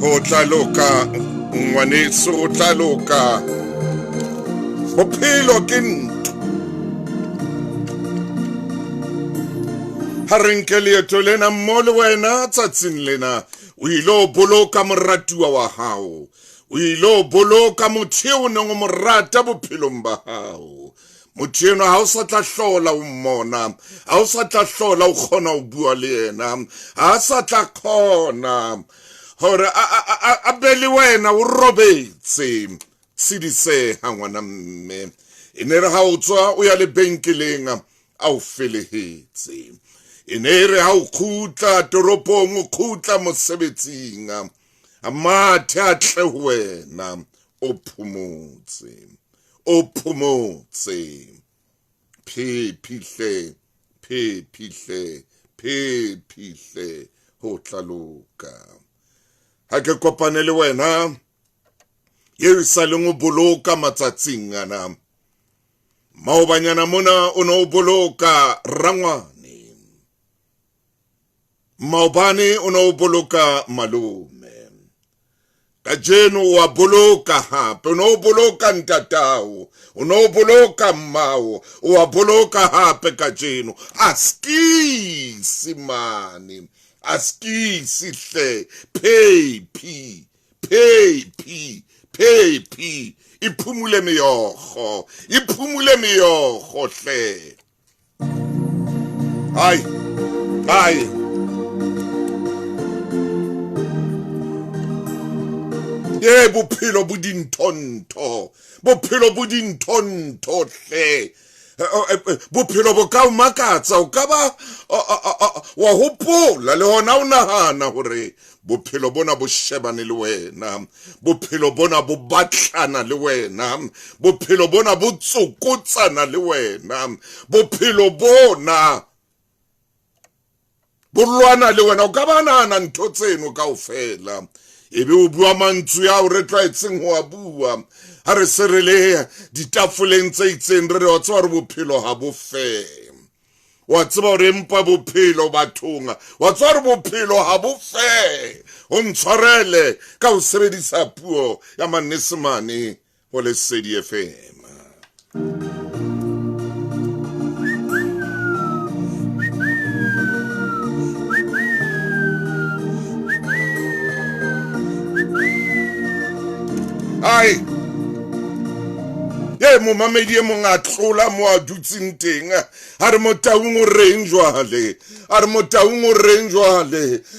Go tla loka ngwaneso o tla loka bophelo ke ntho ha re nke leeto lena mmo le wena tsatsing lena o ilo boloka moratuwa wa hao o ilo boloka motho eo o neng o mo rata bophelong ba hao motho enwa ha o sa tla hlola o mmona ha o sa tla hlola o kgona ho bua le yena ha sa tla kgona hore a be le wena o robetse tshedise ha ngwana mme ene re ha o tswa o ya lebenkeleng a o felehetse ene re ha o khutla toropong o khutla mosebetsing a mathe a tle ho wena o phomotse phihle ho tla loka ha ke kopane le wena ye sa le ngo boloka matsatsing ana maobanyana mona o no boloka rangwane maobane o no boloka malume ka jeno wa boloka hape o no boloka ntatao o no boloka mmao o boloka hape ka jeno aski simani aski sihle pay iphumule meyogo hle ai ye bophelo bo dinthonto hle bophelo bo ka o makatsa o ka ba wa hopola le hona o nahana hore bophelo bona bo shebane le wena bophelo bona bo batlana le wena bophelo bona bo tsokotsana le wena bophelo bona bo lwana le wena o ka ba nahana ntho tseno kaofela ebe o bua mantswe ya o re tlaetseng ho a bua ha re se re le ditafoleng tse itseng re wa tswa re bophelo ha bo fe wa tseba re mpa bophelo bathonga wa tswa re bophelo ha bo fe o ntshwarele ka o sebedisa puo ya Manyesemane ho Lesedi FM. Ai ye mo mamedi e mong a tlola mo a dutseng teng ha re motaung o reng jwale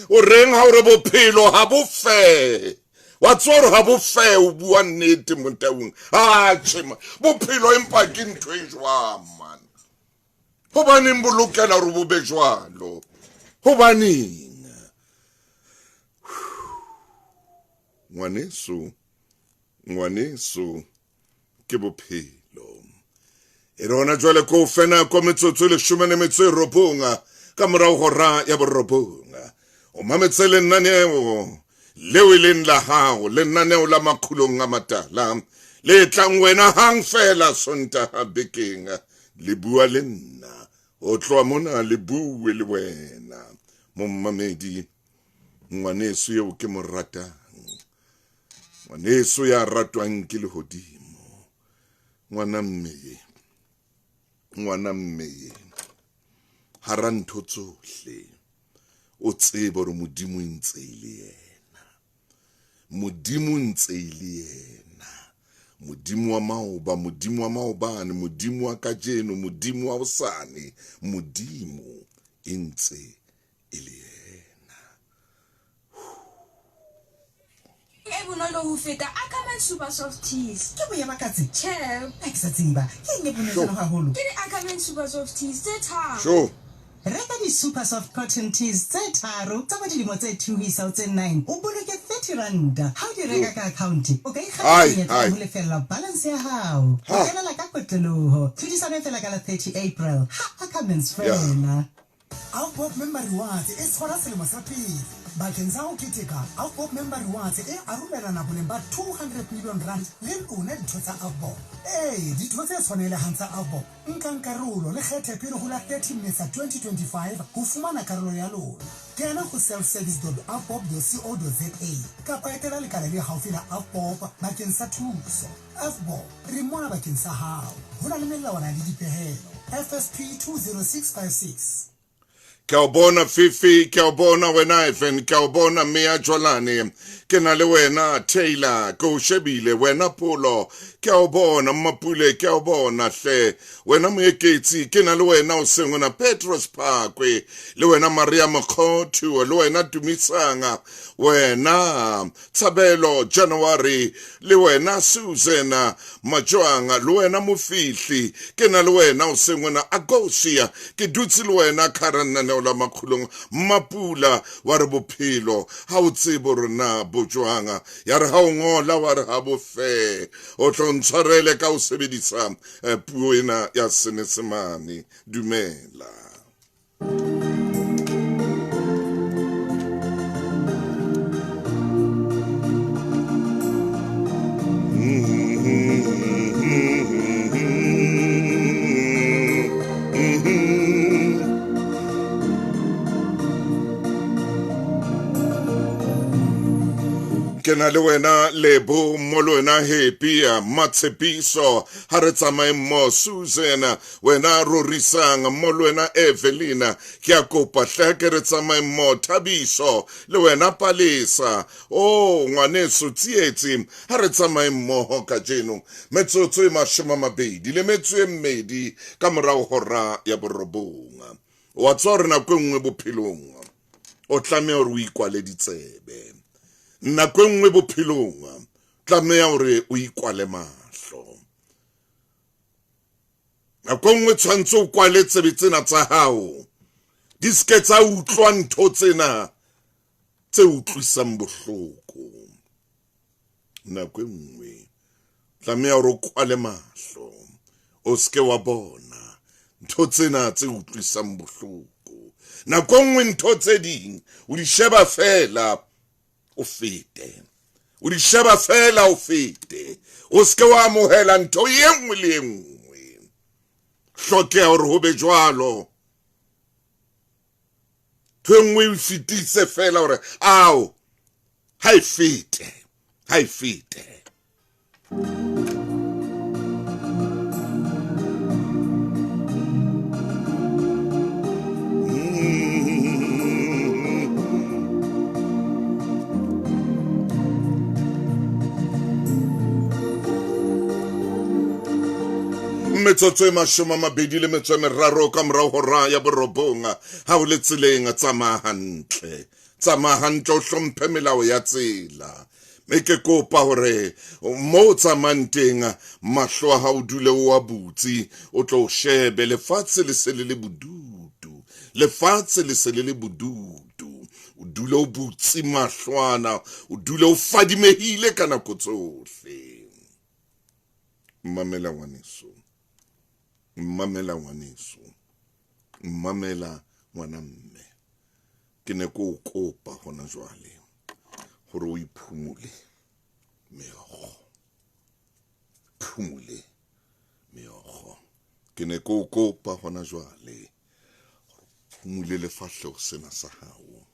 o reng ha o re bophelo ha bo fe wa tsoro ha bo fe o bua nnete motaung chema bophelo empa ke ntho e jwang man hobaneng bolokela hore bo be jwalo hobaneng ngwaneso ke bophelo e rona jwale ko fena ko metsotso le 19 ka morao hora ya borobonga o mametse lenaneo leo le la hao lenaneo la makhulong a matala le tlang wena hang fela Sontaha bekeng le bua le nna o tloa mona le bue le wena mommamedi ngwaneso eo ke mo ratang ngwaneso ya ratwang ke lehodimo ngwana mme hara ntho tsohle o tsebe hore modimo ntse ile yena modimo wa maobane modimo wa kajeno modimo wa hosane modimo ntse ile yena bonolo ho feta Ackerman Super Soft Teas ke boya makatse che sa tseba ke ne bonolo haholo ke Ackerman Super Soft Teas tse tharo sure reka di Super Soft Cotton Teas tse tharo tsa dilemo tse 2 ho isa ho tse 9 o boloke 30 rand ha o di reka ka account o ka ikgethela ho lefella balance ya hao o kenela ka kotloloho tlhodisano fela ka la 30 April ha Ackerman's fela Outbob Member Rewards e tshwara selemo sa pele bakeng sa ho keteka. Outbob Member Rewards e arolelana boleng ba 200 million rand le lona ditho tsa Outbob. Ditho tse tshwanelehang tsa Outbob nkang karolo le kgethe pele ho la 30 Mmesa 2025 ho fumana karolo ya lona. Kena ho selfservice.outbob.co.za kapa etela lekala le haufi la Outbob bakeng sa thuso. Outbob re mona bakeng sa hao. Ho na le melawana le dipehelo. FSP 20656. Ke a bona Fifi, ke a bona wena Evan, ke a bona Mia Jolane, ke na le wena Taylor, ke o shebile wena Polo, ke a bona Mapule, ke a bona hle, wena Moeketsi, ke na le wena o sengwe Petros Parkwe, le wena Maria Mokhotu, le wena Tumisanga, wena Tsabelo January, le wena Susan Majoanga, le wena Mofihli, ke na le wena o sengwe Agosia, ke dutse le wena Karen la makhulong Mapula wa re bophelo ha o tsebo rona bojwanga ya re ha o ngola wa re ha bofe o tlontshwarele ka o sebedisa puo ena ya Senyesemane. Dumela. Ke na le wena Lebo mo le wena Happy Matshepiso ha re tsamaye mo Susan wena Rorisang mo le wena Evelina ke a kopa hle ke re tsamaye mo Thabiso le wena Palesa ngwaneso Tsietsi ha re tsamaye mo ka jeno metsotso e 20 le metso e mmedi ka morao hora ya borobonga wa tsore na kwenngwe bophelong o tlameha hore o ikwale ditsebe nako nngwe bophelong tlameha hore o ikwale mahlo nako nngwe tshwantse o kwale tsebe tsena tsa hao di ske tsa utlwa ntho tsena tse utlwisang bohloko nako nngwe tlameha hore o kwale mahlo o ske wa bona ntho tsena tse utlwisang bohloko nako nngwe ntho tse ding o di sheba fela o fete o di sheba fela o fete o ske wa amohela ntho e nngwe le nngwe hlokeha hore ho be jwalo thengwe o fitise fela hore ao ha e fete metsotso e 23 ka morao hora ya borobonga ha o le tseleng tsamaya hantle o hlomphe melao ya tsela me ke kopa hore mo tsamanteng mahlo a hao dule o a butsi o tlo shebe lefatshe le se le bodudu o dule o butsi mahlwana o dule o fadimehile ka nako tsohle mamela ngwana mme ke ne ko kopa hona jwale hore o iphumule meokgo ke ne ko kopa hona jwale phumule lefahleho sena sa hao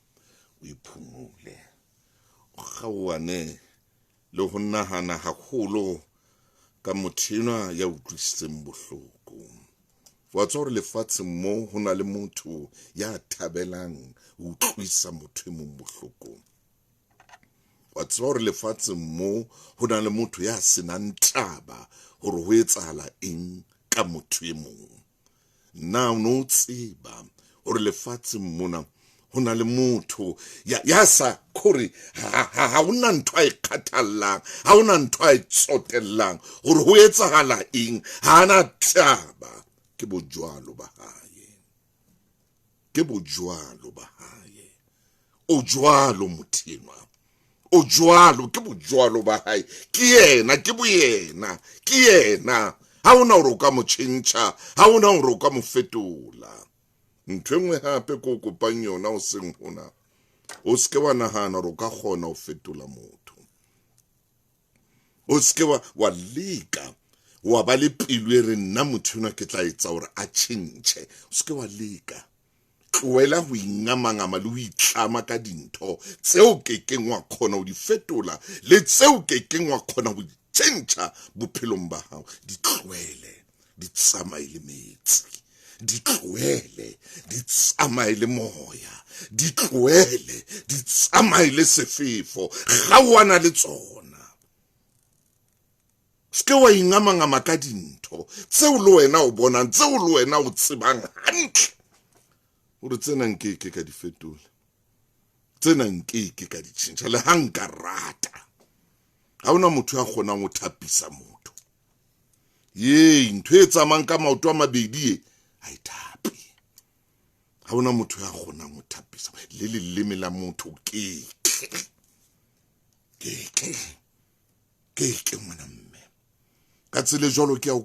o iphumule o kgaoane le ho nahana haholo ka mothina ya utlwisitseng bohloko wa tsore lefatshe mo ho na le motho ya thabelang ho utlwisa motho mo bohloko wa tsore lefatshe mo ho na le motho ya senang taba hore ho etsahala eng ka motho e mong na no tseba hore lefatshe mona ho na le motho ya sa khore ha una ntho a ikgathallang ha una ntho a itsotellang hore ho etsahala eng ha ana taba ke bojwalo ba hae o jwalo mothinwa o jwalo ke bojwalo ba hae ke yena ke boyena ke yena ha una hore o ka mo tjhentjha ha una hore o ka mo fetola ntho engwe hape ko kopang yona o seng hona o ske wa nahana ro ka kgona ho fetola motho o ske wa leka wa ba le pelo e re nna motho ona ke tla etsa hore a tšhentšhe o ske wa leka tloela ho ingamangama le ho itlama ka dintho tseo kekeng wa kgona ho di fetola le tseo kekeng wa kgona ho tšhentšha bophelong ba hao di tloele di tsamaye le metsi di tloele di tsamaye le moya di tloele di tsamaye le sefefo ga wana le tsona ske wa ingamangama ka dintho tseo le wena o bonang tseo le wena o tsebang hantle hore tsena nkeke ka di fetola tsena nkeke ka di tšhentšha le hanka rata ha ona motho a kgonang ho thapisa motho ye ntho e tsamang ka maoto a mabedi e a ithapi ha ona motho a kgonang ho thapisa le leleme la motho keke ngwana mme ka tsele jwalo ke a o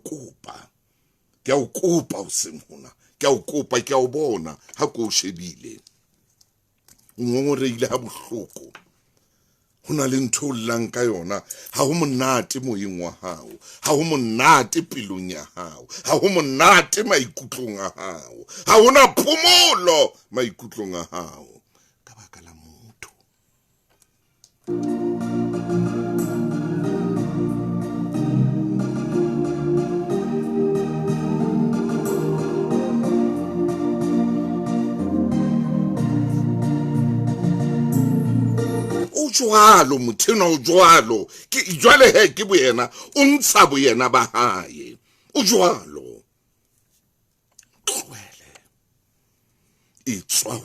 kopa o seng hona ke a o kopa ke a o bona ha ko shebile o ngongoreile ha bohloko hona le ntho o llang ka yona ha ho monate moyeng wa hao ha ho monate pelong ya hao ha ho monate maikutlong a hao ha hona phomolo maikutlong a hao ka baka la motho jwalo mothena o jwalo ke jwale he ke boyena o ntsha boyena ba hae o jwalo tloele itswa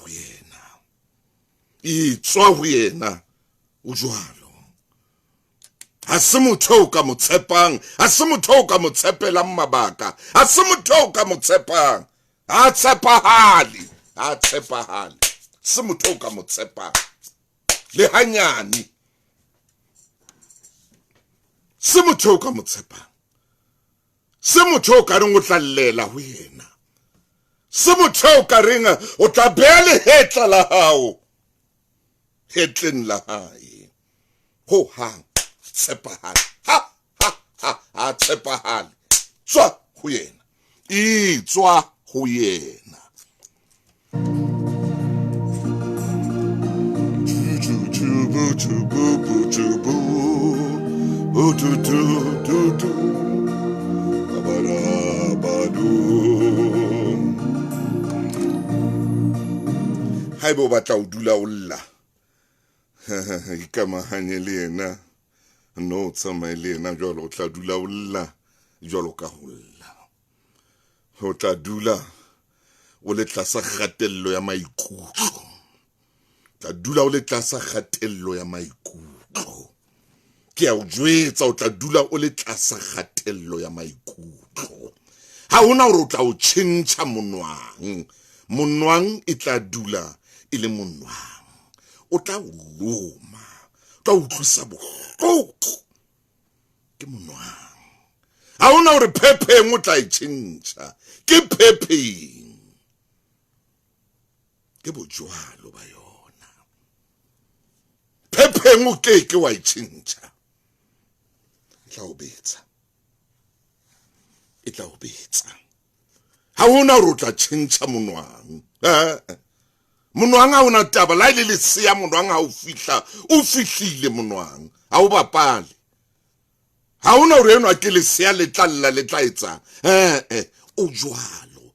ho yena o jwalo ha se motho o ka mo tshepang ha se motho o ka mo tshepelang mabaka ha se motho o ka mo tshepang ha tshepahale se motho o ka mo tshepang le hanyane se motho o ka mo tshepang se motho o ka reng o tla llela ho yena se motho o ka reng o tla beha lehetla la hao hetleng la hae ho hang tshepahale ha tshepahale tswa ho yena itswa ho yena haeba o batla o dula o lla ikamahanye le yena no tsamaye le yena jwalo o tla dula o lla jwalo ka ho lla o tla dula o le tlasa kgatello ya maikutlo tla dula o le tlasa kgatello ya maikutlo ke a o jwetsa o tla dula o le tlasa kgatello ya maikutlo ha hona hore o tla o tšhentšha monwang e tla dula e le monwang o tla o loma o tla utlwisa bohloko ke monwang ha hona hore phepeng o tla e tšhentšha ke phepeng ke bojwalo ba yona phepeng o keke wa e tšhentšha e tla o betsa ha hona hore o tla tšhentšha monwang monwang ha ona taba la ile lesea monwang ha o fihlile monwang ha o bapale ha hona hore eno ke lesea le tla etsa o jwalo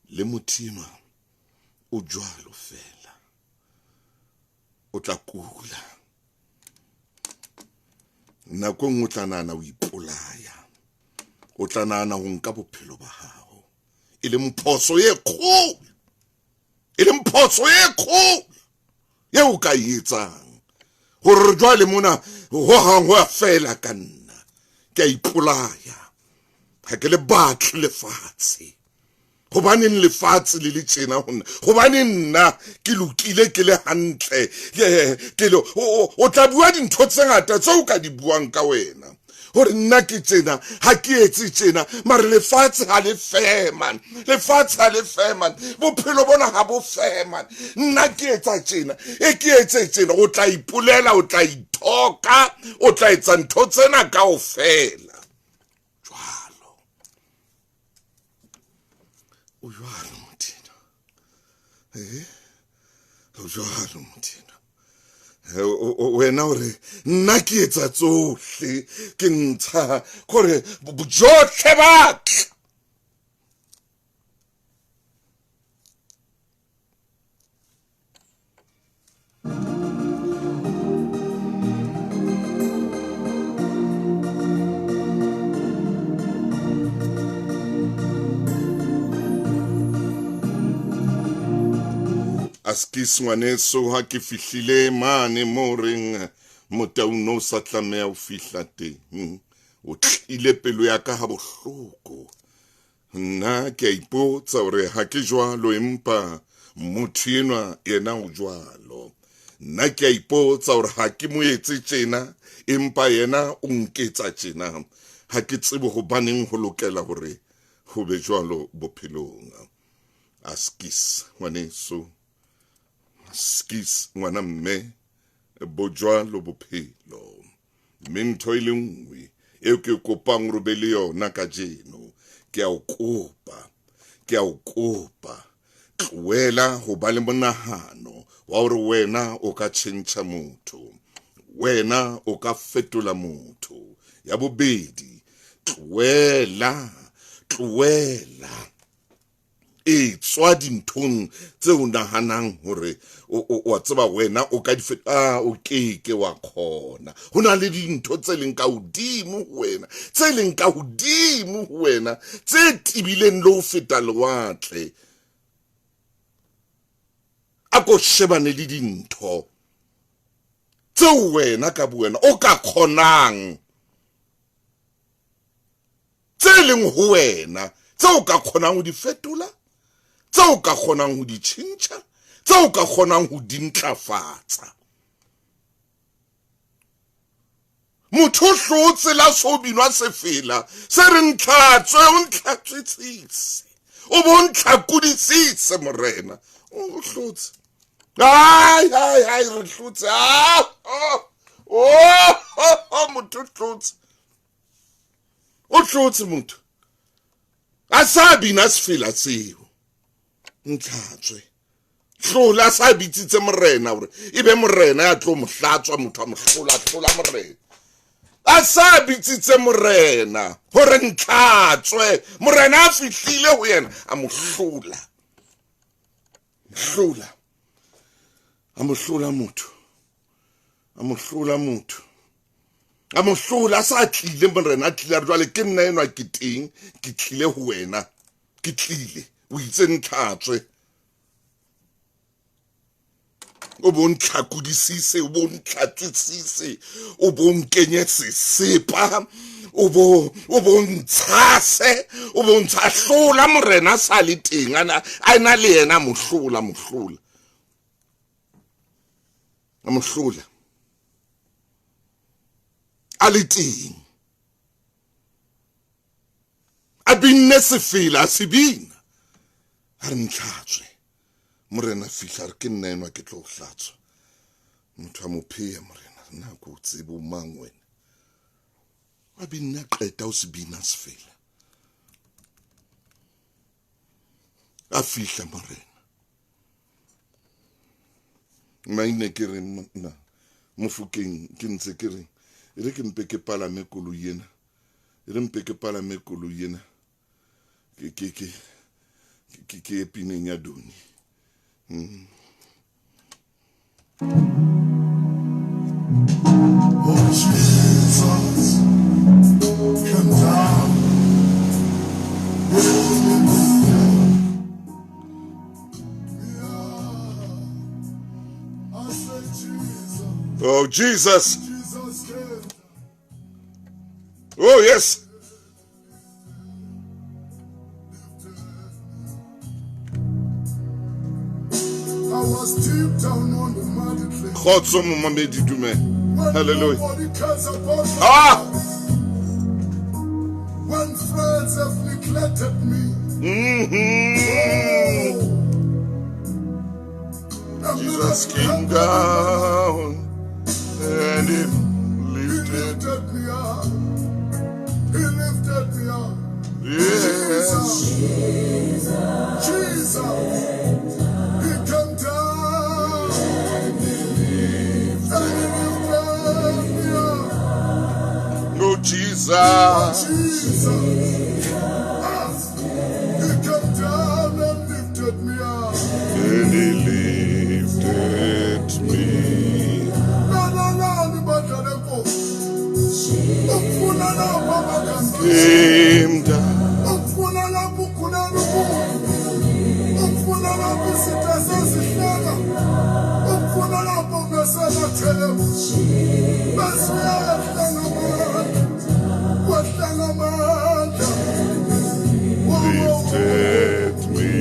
le mothima o jwalo fela o tla kula nako nngwe o tla nahana o ipolaya o tla nahana ho nka bophelo ba hao e le mphoso e kgolo ye o ka etsang hore jwale mona ho hang ho fela ka nna ke a ipolaya ha ke le batle lefatshe hobaneng lefatshe le le tjena hona hobaneng nna ke lokile ke le hantle ke lo o tla bua dintho tse ngata tse o ka di buang ka wena hore nna ke tjena ha ke etse tjena mare lefatshe ha le fe man, lefatshe ha le fe man, bophelo bona ha bo fe man. Nna ke etsa tjena e ke etse tjena o tla ipulela o tla ithoka o tla etsa ntho tsena kaofela jwalo o jwalo mothina o jwalo mothina wena ore nna ke etsa tsohle ke ntsha kore bojohle batla Askis ngwaneso ha ke fihlile mane mo reng motauno sa tlamea o fihla teng o tlile pelo ya ka ha bohloko nna ke ipotsa hore ha ke jwalo empa motho enwa yena o jwalo nna ke ipotsa hore ha ke mo etse tjena empa yena o nketsa tjena ha ke tsebe ho baneng ho lokela hore ho be jwalo bophelong. Askis ngwaneso skis ngwana mme bojwalo bophelo mintho ile nngwe e ke kopang re be le yona ka jeno ke a o kopa tloela ho ba le monahano wa hore wena o ka tjhentjha motho wena o ka fetola motho ya bobedi tloela e tswa dinthong tse o nahanang hore o tseba wena o ka di feta o keke wa khona hona le dintho tse leng ka hodimo wena tse tibileng le ho feta lewatle a ko shebane le dintho tse wena ka buwena o ka khonang tse leng ho wena tse o ka khonang ho di fetola tse o ka kgonang ho di tjhentjha tse o ka kgonang ho di ntlafatsa motho hlotse la so binwa se fela se re ntlhatswe o ntlhatswitsise o bo ntlhakudisitse morena o hlotse ai re hlotse motho hlotse o hlotse motho a sa bina se fela seo ntlhatswe hlola sa bitsitse morena hore ebe morena ya tlo mohlatswa motho a mohlola morena a sa bitsitse morena hore ntlhatswe morena a fihlile ho yena a mohlola a sa tlile morena a tlile jwale ke nna enwa ke teng ke tlile ho wena ke tlile o itse ntlhatswe o bo ntlhakudisise o bo ntlhatswitsise o bo nkenye sesepa o bo ntshase o bo ntshahlola morena sa le teng a na le yena mohlola a le teng a binne sefela a se bina a re ntlhatswe morena fihla re ke nna enwa ke tlo hlatswa motho a mo pheya morena re na ko tsebe o mang wena a binne a qeta o se bina sefela a fihla morena maine ke re na mofukeng ke ntse ke re re ke mpe ke palame koloi ena ke epineng ya doni Oh Jesus, come down. I say Jesus. Oh Jesus, Jesus came. oh yes. I was deep down on the muddy place. Khotso mo mamedi dume. Hallelujah. Nobody cares about my Ah! life. ones have neglected me. Jesus came down and he He lifted. lifted me up. He lifted me up. Yes. Jesus. He came down and he lifted me up. Oh, Jesus. Jesus. He came down and lifted me up. And he lifted me. Came down. Lifted me.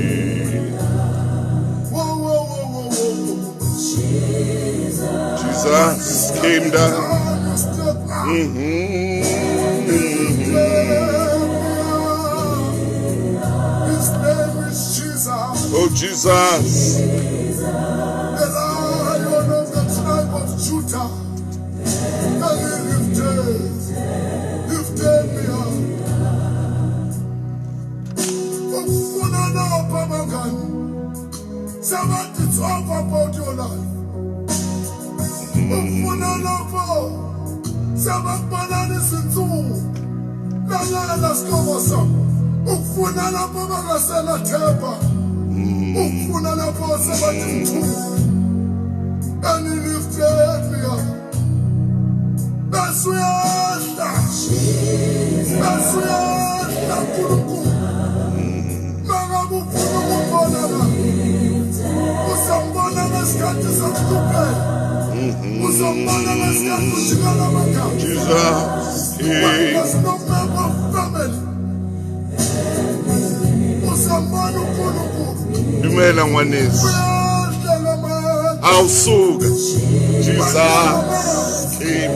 Jesus came down. His name is Jesus. Oh, Jesus. The Lion of the tribe of Judah. And he lifted me up. Somebody talk about your life. And he lifted me up. That's where I Jesus came. Dumela ngwanesi. Awusuka. Jesus came.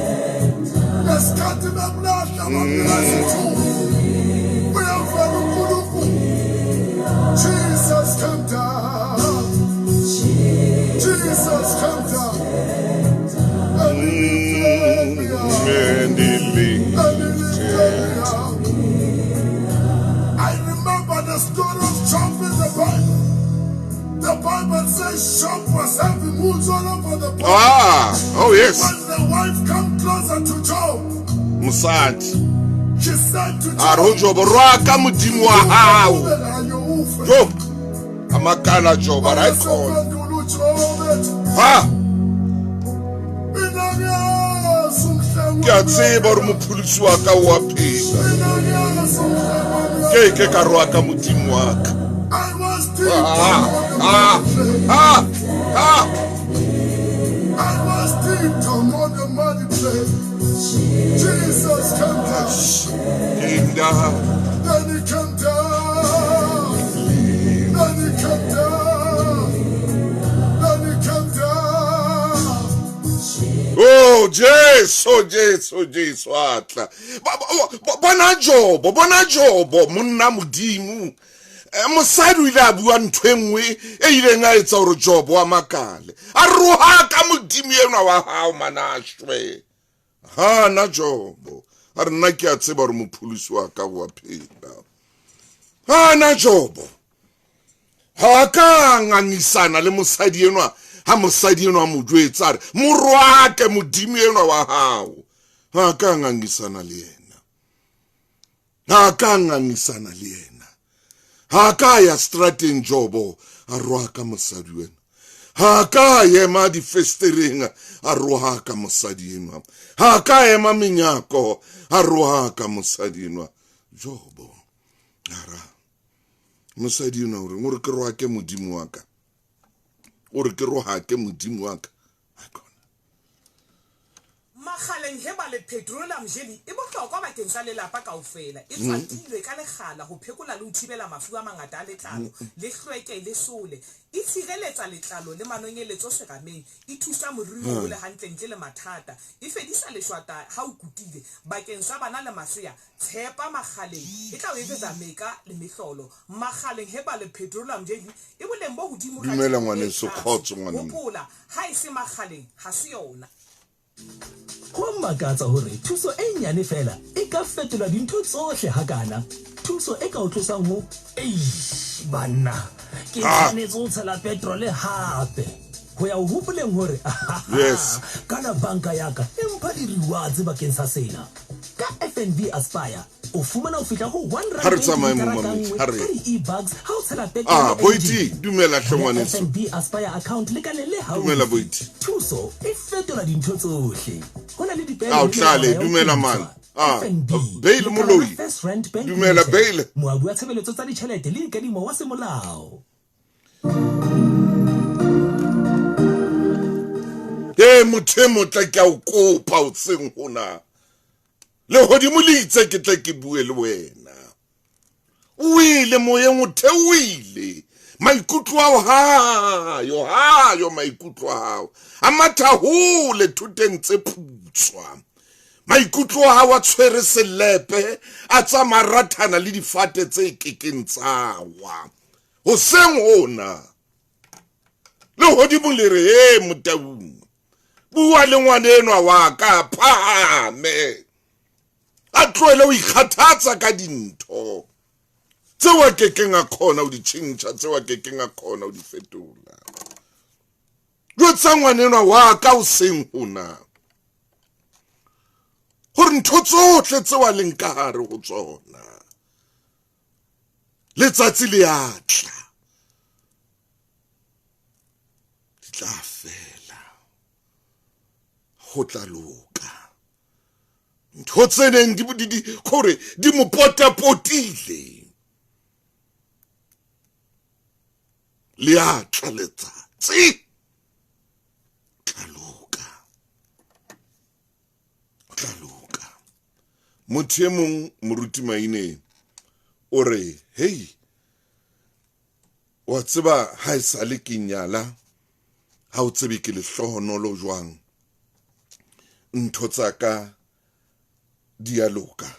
Jesus come down. Jesus come down. And he lifted me up. And he And he lifted me up. I remember the story of Job in the Bible. The Bible says Job was having wounds all over the body. oh yes. When the wife came closer to Job, Musati. she said to Job, Arojobo rwaka mudimu wa hao. Jo. Amakala job arayikhona. Ha. Kyatsiba uri muphulisi waka wa phila. Ke ka rwaka mudimu waka. I was deep I was deep down on the muddy place. Jesus came down. Came down. Then he came down. Then he came down. Then he came down. Oh, Jesu atla. Bona Jobo, monna modimo. Mosadi o ile a bua ntho engwe e ileng a etsa hore Jobo a makale. A roha ka modimo enwa wa hao manashwe. Ha na Jobo. A re nna ke a tseba hore mophulisi wa ka wa phela. Ha na Jobo. Ha ka ngangisana le mosadi enwa. Ha mosadi enwa mo jwetsa re mo roake modimo enwa wa hao. Ha ka ngangisana le yena. Ha ka ngangisana le yena. Ha ka ya strateng Jobo a roaka mosadi wena. Ha ka ema di festereng a roaka mosadi enwa. Ha ka ema menyako a roaka mosadi enwa. Jobo ara mosadi enwa ore ngore ke roake modimo wa ka. Ore ke roake modimo wa ka. Magale makgaleng he ba le petroleum jelly e bohlokwa bakeng sa lelapa kaofela e tshwantilwe ka lekgala ho phekola le ho thibela mafu a mangata a letlalo le hlweke le sole e tshireletsa letlalo le manonyeletso serameng e thusa moriri ho le hantle ntle le mathata e fedisa leshwata ha o kutile bakeng sa bana le masea tshepa makgaleng e tla o etsetsa meka le mehlolo makgaleng he ba le petroleum jelly e boleng bo hodimo ka dumela ngwaneso kgotso ngwaneng hopola ha e se makgaleng ha se yona Ho makatsa hore thuso e nyane fela e ka fetola dintho tsohle hakana. Thuso e ka o tlosang ho banna ke tshwanetse ho tshela petrol hape ho ya ho hopoleng hore Yes. kana banka ya ka e mpha di-rewards bakeng sa sena ka FNB Aspire o fumana ho fihla ho Ha re tsamaye mo mamedi, ha re. e-bucks ha o tshela petrol Boiti dumela hle ngwaneso FNB Aspire account le ka le haufi. dumela Boiti Thuso e fetola dintho tsohle. Ho na le dipehelo o le tlale melao ya ho dumela phetsa. man FNB, Bail Moloi. First Rand Bank Dumela, Limited. Bail. Moabi wa tshebeletso tsa ditjhelete le kadimo wa semolao. motho e motle ke a o kopa o tseng hona le hodimo le itse ke tle ke bue le wena o ile moyeng o theoile maikutlo a hayo maikutlo a hao a matha hole thuteng tse putswa maikutlo a wa tshwere selepe a tsa marathana le difate tse kekeng tsawa ho seng hona le hodimo le re motaung bua le ngwanenwa wa ka phame a tloele o ikgathatsa ka dintho tseo a kekeng a khona o di tshintjha tseo a kekeng a khona o di fetola jwetsa ngwanenwa wa ka o seng hona gore ntho tsohle tseo a leng ka hare ho tsona letsatsi le a tla di tla fela go tla loka ntho tseneng gore di mo potapotile le a tla letsatsi tla loka motho e mong moruti maine o re hey wa tseba ha e sale ke nyala ha o tsebe ke lehlohonolo jwang ntho tsa ka dialoga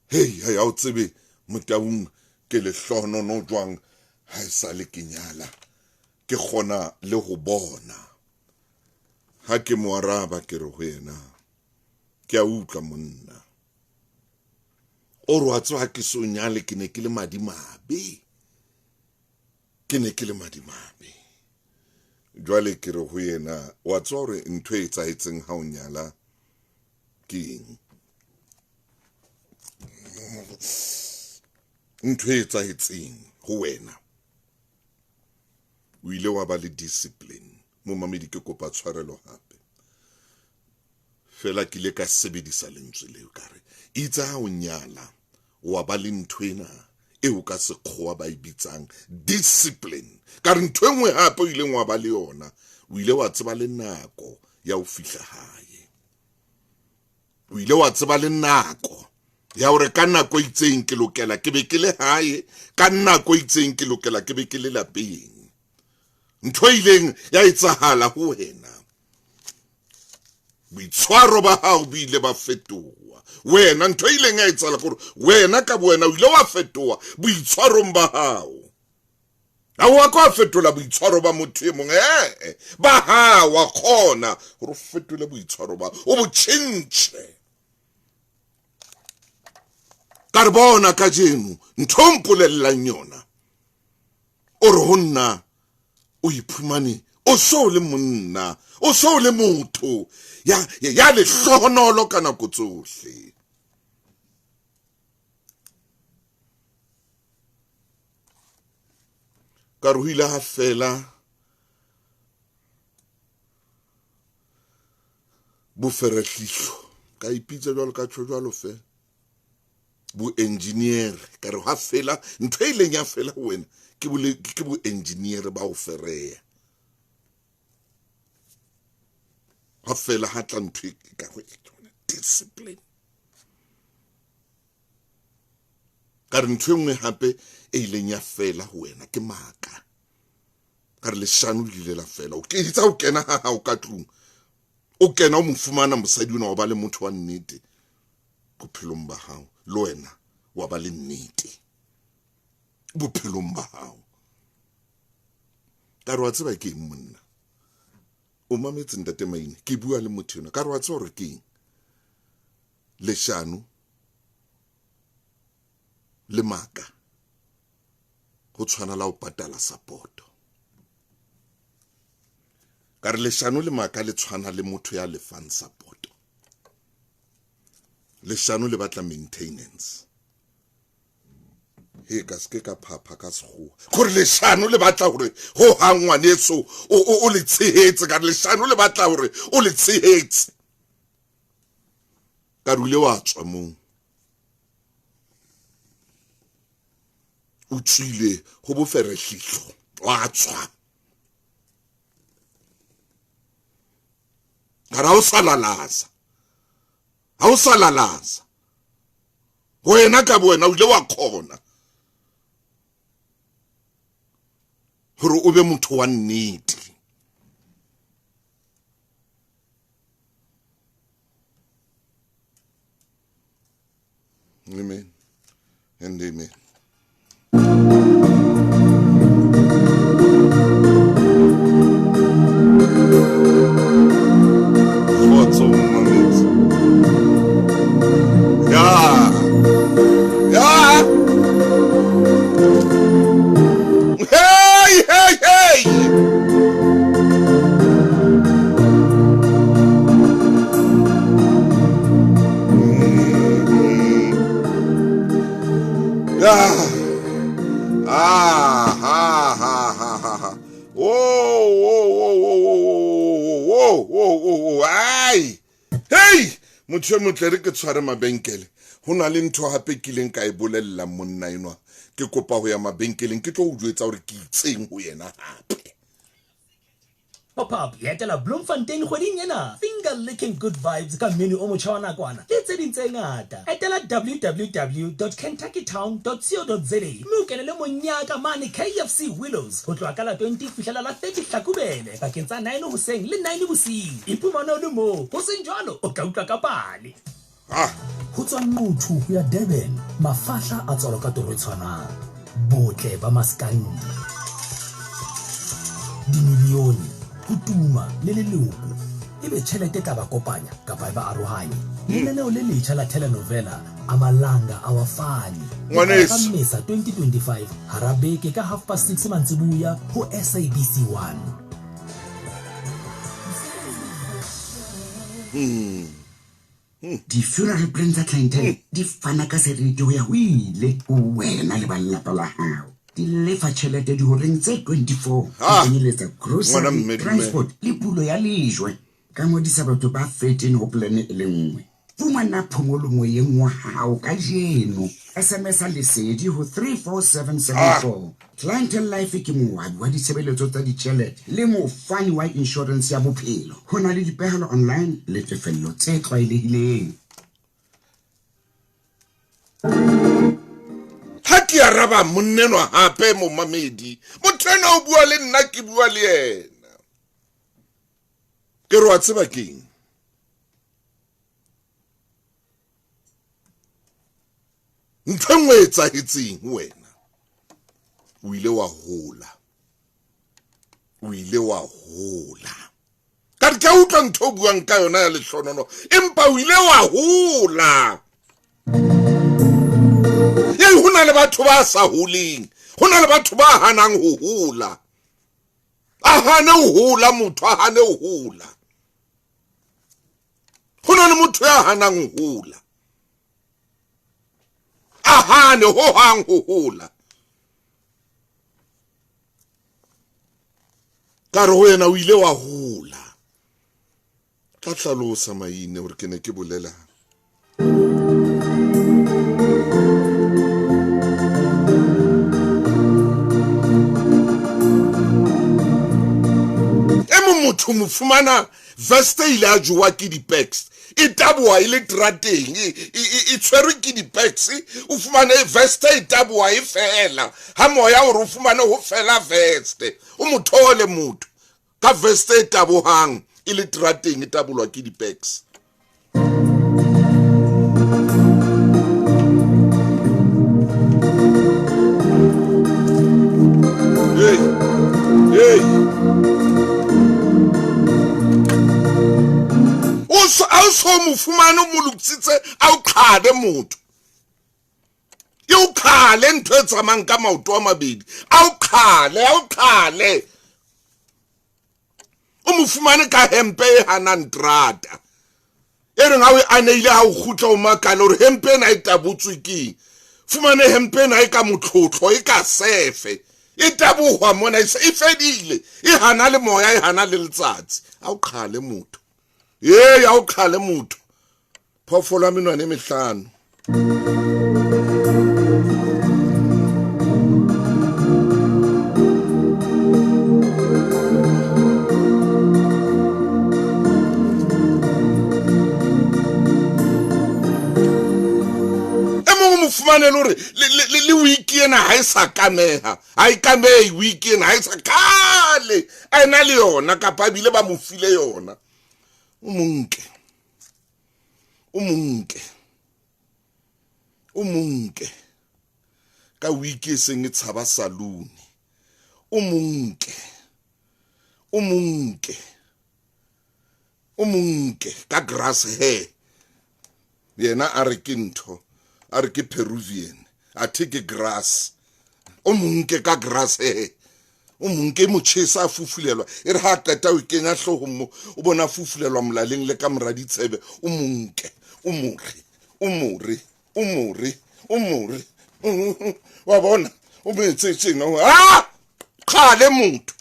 hey ha o tsebe motaung ke lehlohonolo jwang ha e sale ke nyala ke gona le go bona ha ke mo araba ke re ho yena ke a utlwa monna o re wa tswa ke so nyale ke ne ke le madimabe jwale ke re ho yena wa tswa hore ntho e tsaetseng ha o nyala ke eng ntho e tsaetseng ho wena o ile wa ba le discipline mo mamedi ke kopa tshwarelo hape fela ke ile ka sebedisa lentswe leo kare itse ha o nyala wa ba le ntwena e o ka sekgowa ba ibitsang discipline ka re ntwe nngwe hape o ile wa ba le yona o ile wa tseba le nako ya o fihla hae o ile wa tseba le nako ya hore ka nako e itseng ke lokela ke be ke le hae ka nako e itseng ke lokela ke be ke le lapeng ntho ileng ya etsahala ho wena boitshwaro ba hao bo ile ba fetoha wena ntho ileng ya etsahala gore wena ka wena o ile wa fetoha boitshwarong ba hao a wa ka fetola boitshwaro ba motho e mong ba ha wa khona gore fetole boitshwaro ba o bo tshintse ka re bona ka jeno ntho mpolellang yona o re ho nna o iphumane o so le monna o so le motho ya le hlohonolo ka nako tsohle ka re ho ile ha fela boferehlihlo ka ipitsa jwalo ka tsho jwalo fe bo engineer ka re ha fela ntho ile nya fela wena ke bo engineer ba o fereya ha fela ha tla ntho e ka go discipline ka re ntho engwe hape e ileng ya fela ho wena ke maka ka re leshano le ile la fela o ke itsa o kena ha o ka tlung o kena o mofumana mosadi ona wa ba le motho wa nnete bophelong ba hao le wena wa ba le nnete bophelong ba hao ka re wa tseba ke monna o mametse ntate Maine ke bua le motho yona ka re wa tseba hore ke leshano le maka go tshwana la o patala support ka re leshano le maka le tshwana le motho ya lefang support leshano le batla maintenance he ka ske ka phapha ka sego gore leshano le batla gore ho hangwanetso o le tshehetse ka leshano le batla gore o le tshehetse ka rule wa tswa mo o tswile go bofere hlihlo wa tswa ka ra o salalaza wena ka bona o ile wa khona hore o be motho wa nnete amen and amen. Motho motle re ke tshware mabenkele ho na le ntho hape kileng ka e bolella monna enwa ke kopa ho ya mabenkeleng ke tlo o jwetsa hore ke itseng ho yena hape Pop-up ya tela Bloemfontein kgweding ena finger licking good vibes ka menu o motjha wa nakwana le tse ding tse ngata etela www.kentuckytown.co.za mme o kenele monyaka mane KFC Willows ho tloha ka la 20 fihlela la 30 Hlakubele bakeng tsa 9 hoseng le 9 bosiu iphumana o le moo ho seng jwalo o ka utlwa ka pale ho tswa motho ho ya Durban mafahla a tswalo ka toro tshwana botle ba maskandi dimilioni kutuma le leloko ebe tšhelete tla ba kopanya kapa e ba arohanye lenaneo le letšha la telenovela Amalanga Awafani ka Mmesa 2025 harabeke ka 6:30 mantsibuya ho SABC 1. Di funeral plans tsa clientele di fana ka seriti ho ya ho ile wena le ba lelapa la hao di lefa tšhelete di horeng tse 24 go kenyeletsa grocery transport le pulo ya lejwe ka ngodisa batho ba 13 ho plane e le nngwe fumana phomolo moyeng wa hao ka jeno SMS lesedi ho 34774 clientele life ke moabi wa ditshebeletso tsa ditšhelete le mofani wa insurance ya bophelo ho na le dipehelo online le tefello tse tlwaelehileng Haki araba monnenwa hape mo mamedi mothena o bua le nna ke bua le yena ke ro a tseba keng ntengwe tsa hitseng wena o ile wa hola ka ke utlwa ntho buang ka yona ya lehlonono empa o ile wa hola hona le batho ba sa huleng hona le batho ba hanang ho hula a hane ho hula motho a hane ho hula hona le motho ya hanang ho hula a hane ho hang ho hula ka re ho yena o ile wa hula tla hlalosa Maine hore ke ne ke bolela motho mo fumana veste ile a jowa ke di-packs e taboa ile trateng e tshwerwe ke di-packs o fumane veste e taboa e fela ha moya o re o fumane ho fela veste o mothole motho ka veste e tabohang ile trateng e tabolwa ke di-packs hey so mo fumane mo lutsitse a o khade motho yo khale ntho e tsamang ka maoto a mabedi a o khale o mo fumane ka hempe e hanang trata e re ngawe a neile ha o khutla o makala re hempe na e tabutswe ke fumane hempe na e ka motlhotlho e ka sefe e tabohwa mona e fedile e hana le moya e hana le letsatsi a o khale motho ye ya o khale motho phofolo a menwane mehlano mofumane lore le wiki ena ha e sa kameha ha e kamei wiki ena ha e sa kale a ena le yona kapa bile ba mo file yona o monke ka wiki e seng e tshaba saloon o monke ka grass hair yena a re ke ntho a re ke Peruvian a take grass o monke ka grass o monke motjhesa a fufulelwa e re ha qeta o kenya hloho mo o bona fufulelwa molaleng le ka mora ditsebe o monke o more wa bona o metse tsena khale motho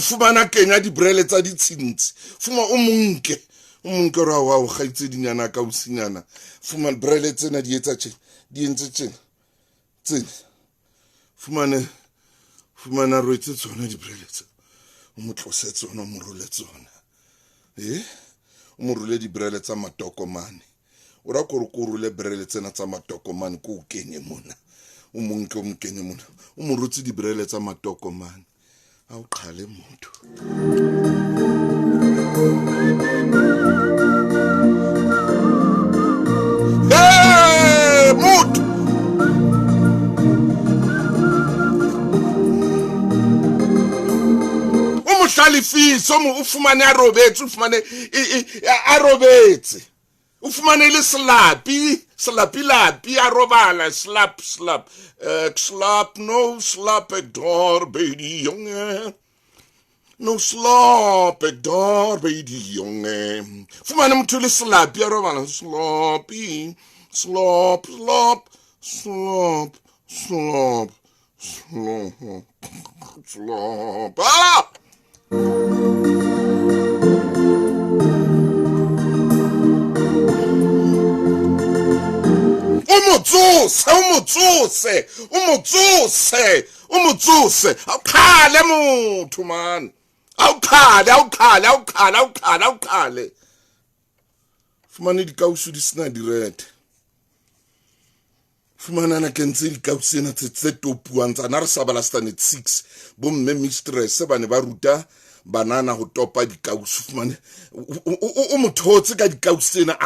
fumana kenya dibrele tsa ditshintsi fuma o monke ra wa o gaitse dinyana ka usinyana fuma brele tsena di etsa tse di entse tsena fumana roetse tsona dibrele tse o motlose tsona mo role tsona o mo role dibrele tsa matokomane o ra korokoro brele tsena tsa matokomane ko o kenye mona o monke o mkenye mona o mo rotse dibrele tsa matokomane a o khale motho motho o mo hlalefise o fumane a robetse o fumane le slapi a robala slap no slap ek door baby jonge no slap ek door baby jonge fumane motho le slapi a robala slap umotsose awukhale motho man awukhale fumane dikausu di sena direte fumanana ke ntse dikausu ena tse topuang tsana re sa balastane 6 bomme mistress ba ne ba ruta banana ho topa dikausu fumane o mothotse ka dikausu tsena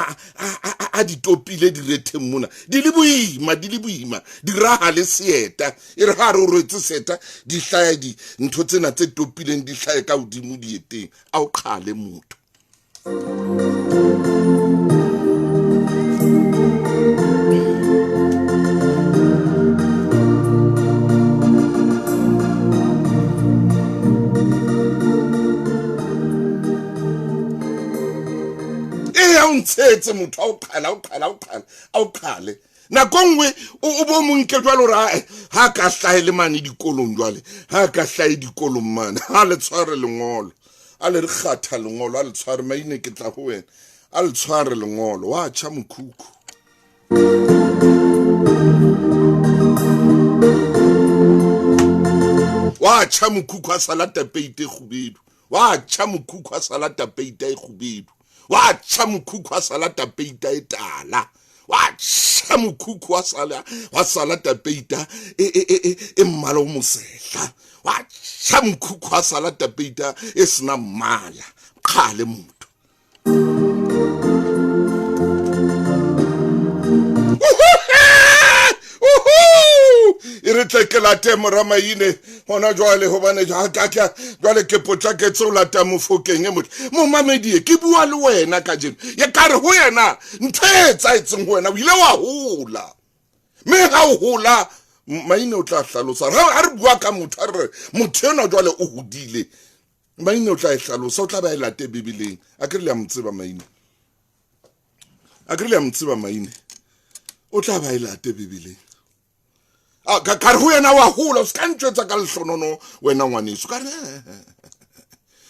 a ditopile direte mona di le boima di raha le seeta e re ha re o rwetse seeta di hlaya di ntho tsena tse topileng di hlaya ka hodimo dieteng a o khale motho ntshetse motho a o khale na kongwe o bo monke jwalo ra ha ka hlaile mane dikolong jwale ha ka hlaile dikolong mane ha le tshware lengolo a le re kgatha lengolo a le tshware Maine ke tla go wena a le tshware lengolo wa tšha mokhukhu wa tšha mokhukhu a sala tapeite khubedu wa tšha mokhukhu a sala tapeite e khubedu wa tšha mokhukhu a sala tapeite e tala wa tšha mokhukhu wa sala tapeita e mmala o mosehla wa tšha mokhukhu a sala tapeita e sena mmala kgale motho e re tle ke late Moramaine gona jwale gobane jwale ke potla ke tse o lata mofokeng e motle momamedie ke bua le wena ka jeno ye kare go yena ntho e tsaetseng go wena o ile wa hola mme ga o hola Maine o tla hlalosa a re bua ka motho a re motho ena jwale o hodile Maine o tla e hlalosa o tla ba e late Bibileng a ke re le a mtseba Maine o tla ba e late Bibileng ka re go yena wa hola o se ka ntšwetsa ka lehlonono wena ngwaneso ka re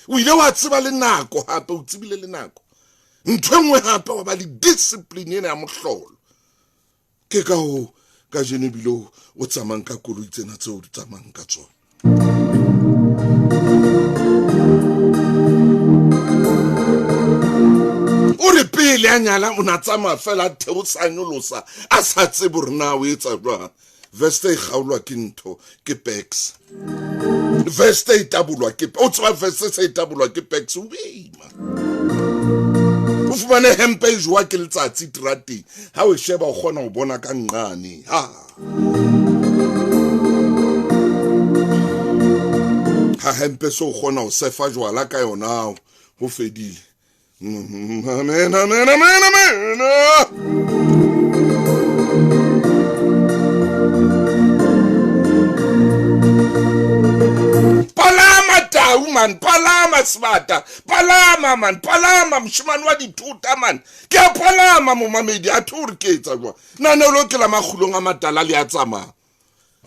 o ile wa tseba le nako gape o tsebile le nako ntho engwe gape wa ba le discipline ena ya mohlolo ke ka o ka jene bilo o tsamang ka koloi tsena tse o di tsamang ka tsona o re pele a nyala o na tsamaya fela theo sa nyolosa a sa tsebe gore na o etsa jwang veste e gaolwa ke ntho ke pex veste e tabulwa ke o tswa veste se e tabulwa ke pex o beima o fumane hempe e jwa ke letsatsi trati ha o sheba o kgona go bona ka nqane ha hempe so o kgona go sefa jwala ka yona go fedile amen man palama svata palama man palama mshimani wa dituta man ke a palama momamedi a thuri ke etsa jwa nana o lo ke la magulong a matala le a tsama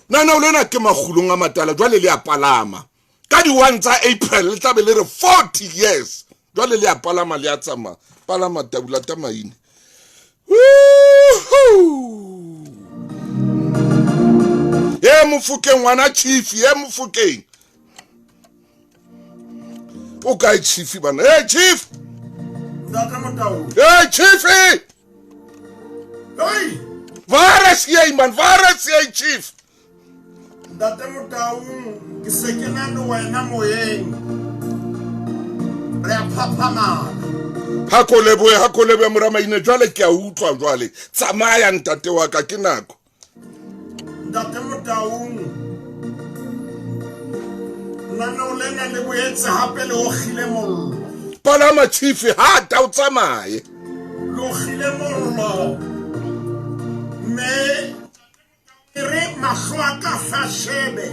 nana o lena ke magulong a matala jwale le a palama ka di 1 tsa April le tlabe le re 40 years jwale le a palama le a tsama palama tabula tamaine ye mufukeng wana chief ye mufukeng okay chief bana hey chief Ndata Motau hey chief hey virus ye man virus ye chief Ndata Motau ke sekena no wena moyeng re a phaphamana hakolebe Moramaine jwale ke a utlwa jwale tsamaya ntate wa ka ke nako Ndata Motau nana o lena le boetse hape le o khile mollo palama chief ha ta o tsamaye lo khile mollo me re mahlo ka fashebe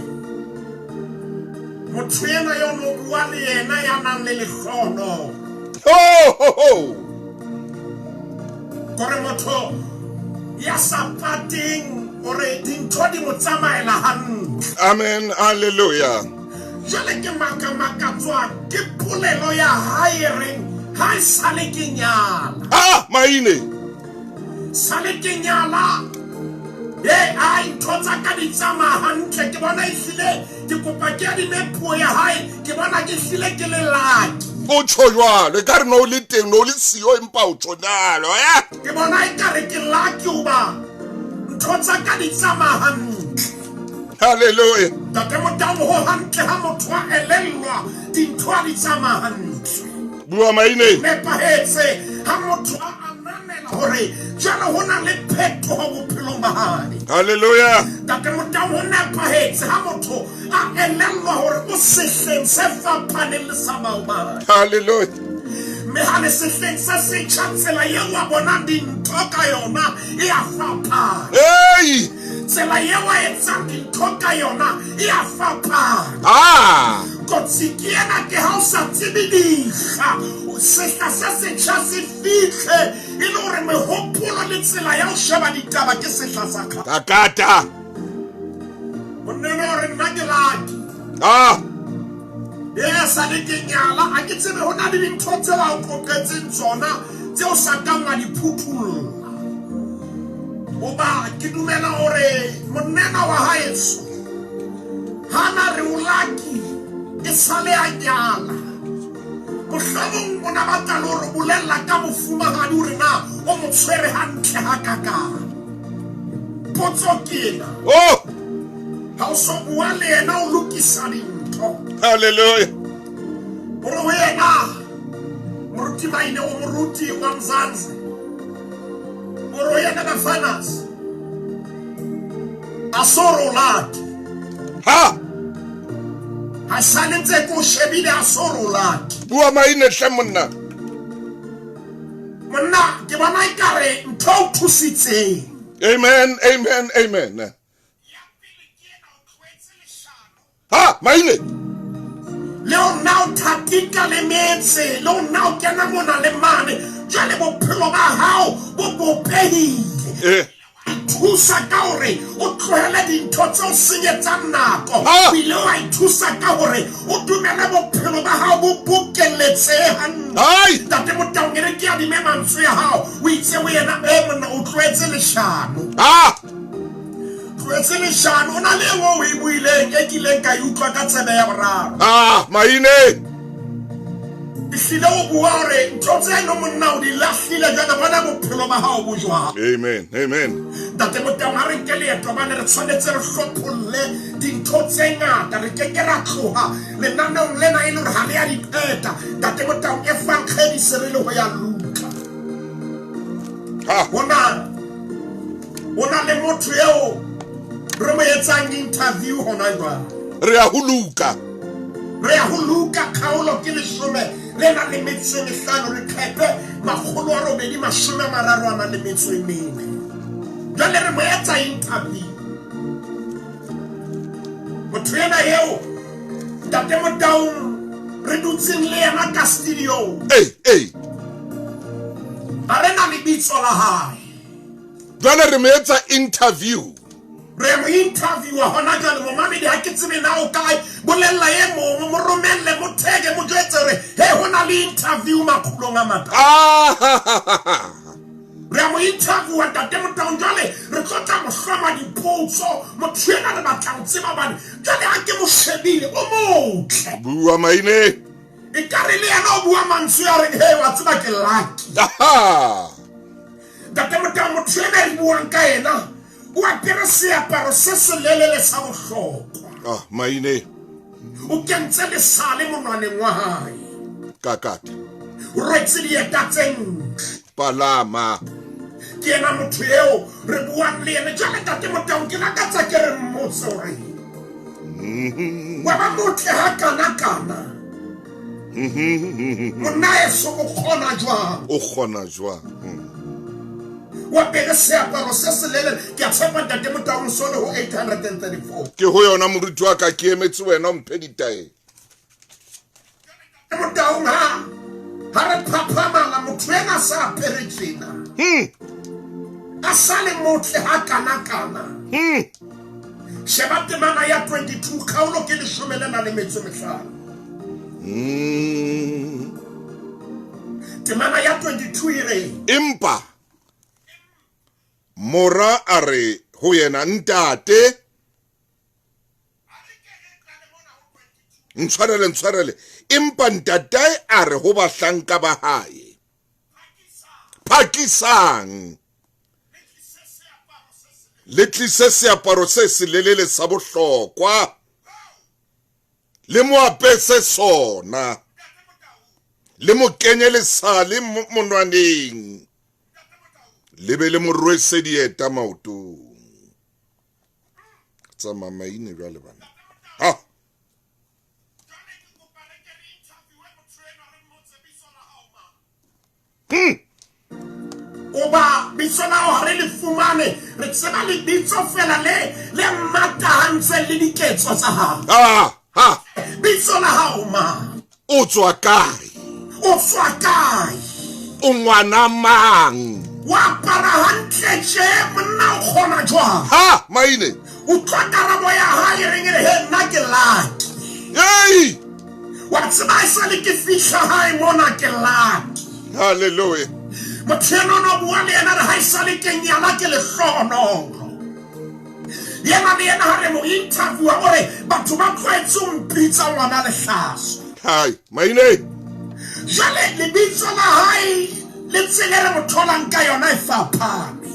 motho ena yo no bua le yena ya nang le lekgono gore motho ya sapating ore dintho di mo tsamaela hantle amen hallelujah jale ke maka ke polelo ya hiring ha sale ke nyala Maine sale ke nyala ai ntotsa ka di tsama hantle ke bona isile ke kopa ke di mepuo ya hae ke bona ke sile ke le laki o tshojwalo ka re no le teng no le sio empa o tshonalo ke bona e ka re ke laki uba ntotsa ka di tsama hantle hallelujah Tate Motau ho hantle ha motho a elellwa dintho a di tsama hantle bua Maine nepahetse ha motho a ananela hore jalo ho na le phetoho bophelong ba hae hallelujah Tate Motau ho nepahetse ha motho a elellwa hore o sehleng se fapaneng le sa maobane hallelujah me ha le sehleng se setjha tsela eo wa bonang dintho ka yona e a fapana hey tsela eo wa etsang dintho ka yona e a fapana kotsi ke ena ke ha o sa tsebe dikga sehla se setjha se fitlhe e le hore mehopolo le tsela ya ho sheba ditaba ke sehla sa ka takata monene hore nna ke laki Yes, I didn't yala. I get to the one I didn't talk about Coquetin Zona. Tell Satama the Putul. Oba, Kidumena Ore, Monena Wahais. Hana Rulaki, Isale Ayala. Mushamon Monabatalor, Bulela Kamufuma Hadurina, Omotsere Hanke Hakaka. Potokina. Oh! House of Wale and now Luki Sanin. Hallelujah. Muruena. Muruti Maine o Muruti Wanzanz. Muruena Gafanas. Asoro Lad. Ha! Hasanete ko Shebide Asoro Lad. Bua Maine Shamuna. Mana, Gibanai Kare, Mto Tusite. Amen, amen, amen. Ha! Maine! Leo now tatika le metse, leo now kenamona le mane, jale bo pelo ba hao, bo pehi. Tusa kaore, o tlohele dintho tse o senyetsang nako. Bile wa ithusa ka hore o dumele bophelo ba hao bo bokeletse hantle. Tate Motaung ke a di memantswe ya hao, o itse o yena mona o tloetse leshano. Tloetse leshano, o na le ngo o e buileng e kileng ka utlwa ka tsebe ya boraro. Maine! Ehlile o bua hore ntho tse no monna o di lahlile jana bona bophelo ba hao bo jwang. Amen, amen. Tate Motaung ha re nke leeto bane re tshwanetse re hlopholle dintho tse ngata re ke ra tloha lenaneong lena e le hore ha le ya di pheta. Tate Motaung e fang kgedise re le ho ya Luka. Ona le motho eo re mo etsang interview hona jwale. Re ya ho Luka. Re ya ho Luka kgaolo ke 10 lena le metso e 5 re khepe 834. Jale re mo etsa interview. Motho ena eo Tate Motaung re dutseng le yena ka studio. Arena le bitso la hae. Jale re mo etsa interview. Re mo interview hona jale mo mamedi ha ke tsebe na o kae bolella ye mo mo romelle mo tege mo jwetse re he hona le interview makgulong a mata. Re mo interview wa Tate Motaung jale re tlotla mo hloma dipotso mo tshena le batlang tseba bane jale ha ke mo shebile o motle. Bua Maine. E kare le yana o bua mantswe ya re he wa tseba ke lucky. Tate Motaung mo tshena re bua ka ena. O apere seaparo se selelele sa bohlokwa. Maine. O kentse le sale monwaneng wa hae. Kakata. O rwetse dieta tse ntle. Palama. Ke ena motho eo re buang le ene jale Tate Motaung ke lakatsa ke re mmotse hore wa ba motle ha kana. Monna eso o kgona jwang. O kgona jwang. Wa pele seaparo se selele ke a tshepa Tate Motaung solo ho 834. Ke ho yona moruti wa ka ke emetse wena o mphe ditae. Tate Motaung ha re phaphamala motho ena sa apere tjena. Asale motle ha kana. Sheba temana ya 22 kgaolo ke 15. Temana ya 22 ire. Impa. Mora are ho yena ntate. Ntshwarele. Impa ntate are ho bahlanka ba hae. Pakisang. Le tlise seaparo se selelele sa bohlokwa. Le mo apese sona. Le mo kenye le sale monwaneng. Le be le mo rwese dieta maotong. Tsa Maine jwale bana. Oba bisona o re le fumane re tsena le bitso fela le mata hantse le diketso tsa ha. Bisona ha o ma. O tswa kae? O ngwana mang? Wa para hantle tje monna o khona jwang. Maine. O tla karabo ya hae re ngere he nna ke lucky. wa tseba e sale ke fihla hae mona ke lucky. Hallelujah. Motheno no bua le ena re ha e sale ke nyala ke le hlono. Yena le ena ha re mo interview ore batho ba tlwaetse o mpitsa ngwana le hlaso. Hai, maine. Jale le bitso la hae le tsele re mo tholang ka yona e fapane.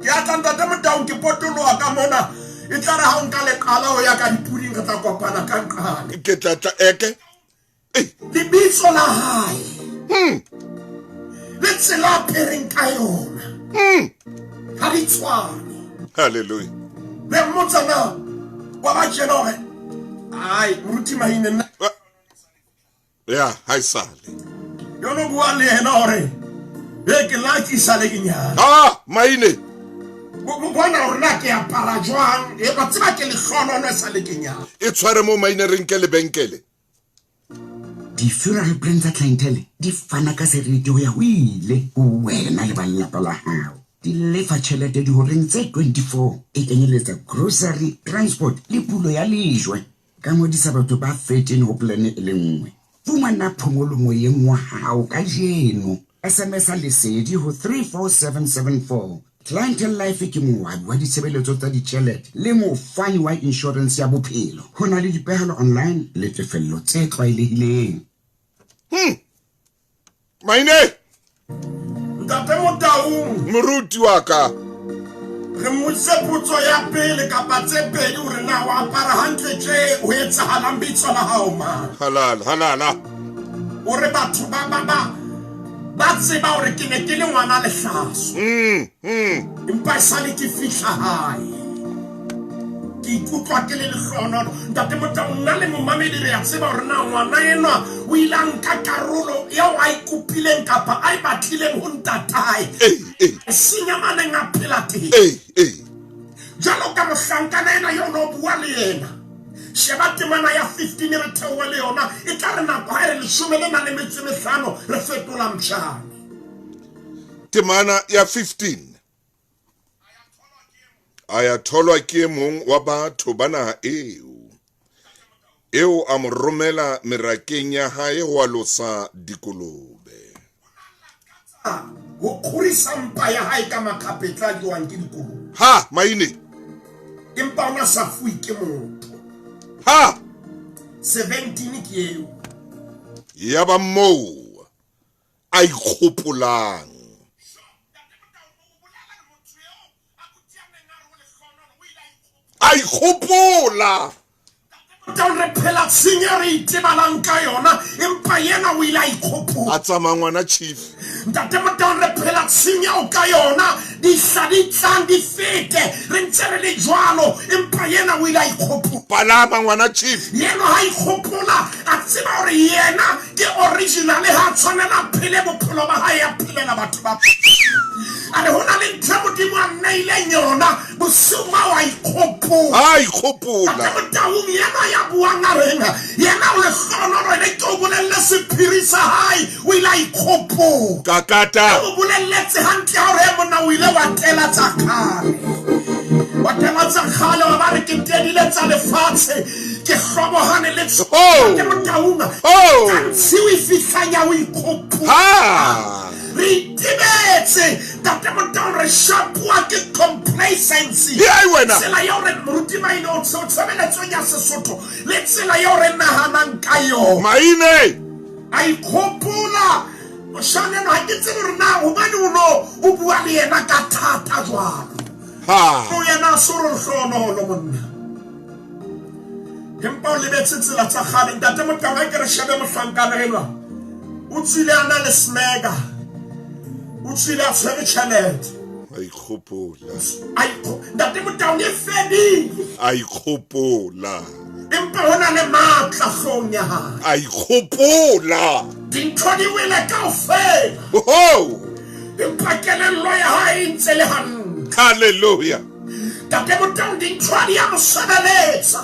Ke a tanta mo down ke potoloa ka mona e tla re ha nka le qala ho ya ka dipuding re tla kopana ka nqane. Ke tla eke. Le bitso la hae. Le tsela pereng ka yona. Ha di tshwane. Hallelujah. Le motsana wa ba tjena ai moruti maine nna. Yeah, hai sale. Yo no bua le ena ore e ke la ki sale ke nyana. Ah, maine. Mo bona hore na ke apara jwang e ba tseba ke le hlono no sale ke nyana. E tshware mo maine re nke le benkele. Di-funeral plan tsa clientele di fana ka seriti ho ya ho ile ho wena le ba lelapa la hao. Di lefa tjhelete dihoreng tse 24 e kenyeletsa grocery, transport le pulo ya lejwe. Ka ngodisa batho ba 13 ho plane e le nngwe. Fumana phomolo moyeng wa hao ka jeno. SMS a lesedi ho 34774. Clientele Life ke moabi wa ditshebeletso tsa ditjhelete le mofani wa insurance ya bophelo. Ho na le dipehelo online le tefello tse tlwaelehileng. Maine. Ntate Motaung. Moruti wa ka. Re motse potso ya pele kapa tse pedi hore na wa apara hantle tje o etsahalang bitso la hao man. Halala. Ore batho ba tseba hore ke ne ke le ngwana le hlaso. Empa sale ke fihla hae. Ke ikutlwa ke le hlono. Ntate Motaung nna le momamedi re a tseba hore na ngwana enwa o ilang ka karolo ya wa ikupileng kapa a batlileng ho ntatae. Sinya maneng a phela teng. Jalo ka mohlankana ena yo no bua le yena. Sheba temana ya 15 re theowe le yona e tla re nako ha re 15 re fetola mtshana. Temana ya 15 aya tholwa ke mong wa batho bana eo a mo romela merakeng ya hae ho alosa dikolobe. Ho khurisa mpa ya hae ka makapetla jwang ke dikolobe. Ha, maine. Empa ona sa fui ke motho. Ha 17 ke eo. Ya ba moo a ikgopolang. Ai khopola. Don't repela seniority balanka yona empa yena o ila ikhopola. A tsama ngwana chief. Ntate Motaung re phela senior ka yona di hladitsang di fete re ntse re le jwalo empa yena o ila ikhopola. Palama ngwana chief. Yena ha ikhopola a tseba hore yena ke original ha tshwanela phele bophelo ba hae ya phelela batho ba. Ale hona le ntho di mo nneileng yona bosuma wa ikhopola. Ai khopola. Ntate Motaung yena ya buang a rena yena o le kgono re ke o bolelle sephiri sa hae o ila ikhopola. Kakata. O bolelletse hantle hore mona o ile wa tela tsa khale. Wa tela tsa khale wa ba re ke tedile tsa lefatshe ke hlobohane le Ntate Motaung. Tsi o fihlanya o ikhopola. Ha. Re tibetse Ntate Motaung re shapwa ke complacency. Tsela ya hore moruti maine o tshebeletso ya Sesotho le tsela ya hore nahanang ka yona. Maine. A ikhopola. Shane no ha ke tsebe re na hobane o bua le yena ka thata jwalo. Ha. O yena soro hlono lo monna. Empa o lebetse tsela tsa khale Ntate Motaung ke re shebe mohlankana enwa. O tsile ana le smega. O tsile a tshwere tjhelete. Ai khopola. Ntate Motaung e fedile. Ai khopola. Empa hona le matla hlong ya hae. Ai khopola. Dintho di wele kaofela. Empa kelello ya hae ntse le hantle. Hallelujah. Ntate Motaung dintho di a mo sebeletsa.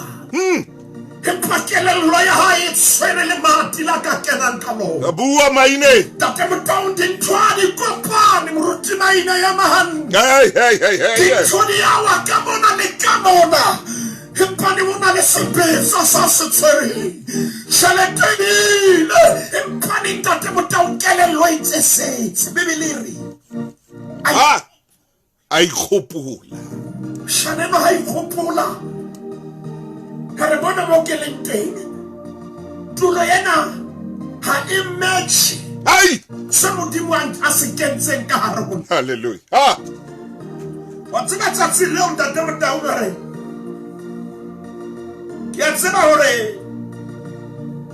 Empa kelello ya hae tshwere le mati la ka kenang ka lona. Bua maine. Ntate Motaung dintho di kopane moruti maine ya mahang. Hey. Dintho di awa ka mona le ka mona. Empa di mona le sebetsa sa se tshwere. tšheletedile empane ntate Motau kelello e itse setse Bibele e re a ikgopola Shaneno ha ikgopola ha re bona mo ke leng teng tulo yena ha e match se Modimo a se kentseng ka hare ho hallelujah wa tseba tsatsi leo ntate Motau re ke a tseba hore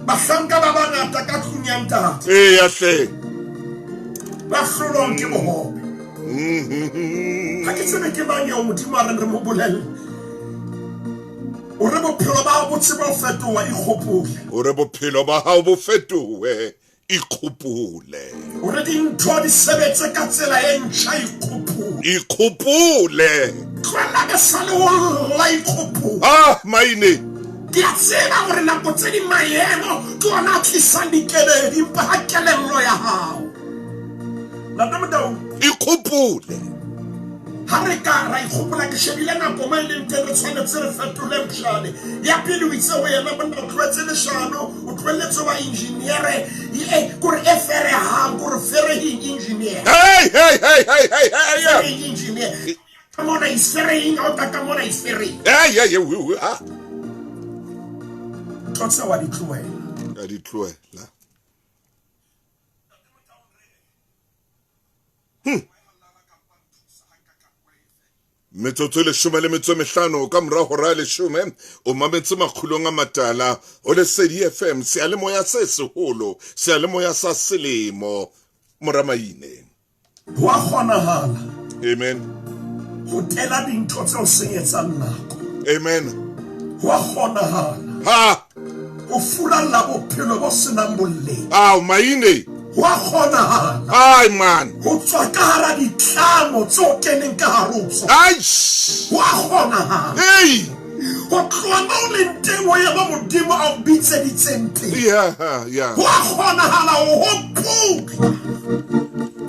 bahlanka ba bangata ka tlung ya ntate ya hle ba hlolong ke bohobe ha ke tsebe ke mang eo Modimo a re mo bolelle o re bophelo ba hao bo tsebe ho fetoha ikgopole o re bophelo ba hao bo fetohe ikgopole o re dintho di sebetse ka tsela e ntjha ikgopole tloela ke sale ho lla ikgopole maine ke a tseba gore nako tse di maemo ke ona a tlisang dikeledi mpa ha kelello ya hao ntate Motau ikgopole ha re ka ra ikgopola ke shebile nako mo e leng teng re tshwanetse re fetole mpšane ya pele o itse ho yena monna o tloetse leshano o tloeletse ba engineere kore e fere hang kore ferehing engineer engineer mona is ferehing o taka mona is ferehing totse wa ditloela metsotso le 15 ka mora hora le 10 o mametse makgulong a matala o le Sedi FM sealemoya se seholo sealemoya sa selemo moramaine wa kgonahala amen ho tela dintho tse o senyetsang nako amen wa kgonahala o furalla bophelo bo senang boleng maine wa kgonahala ai man ho tswa ka hara ditlamo tse o keneng ka hare ho tsona wa kgonahala ho tloha moo o leng teng o eba Modimo a o bitseditseng pele wa kgonahala o hopola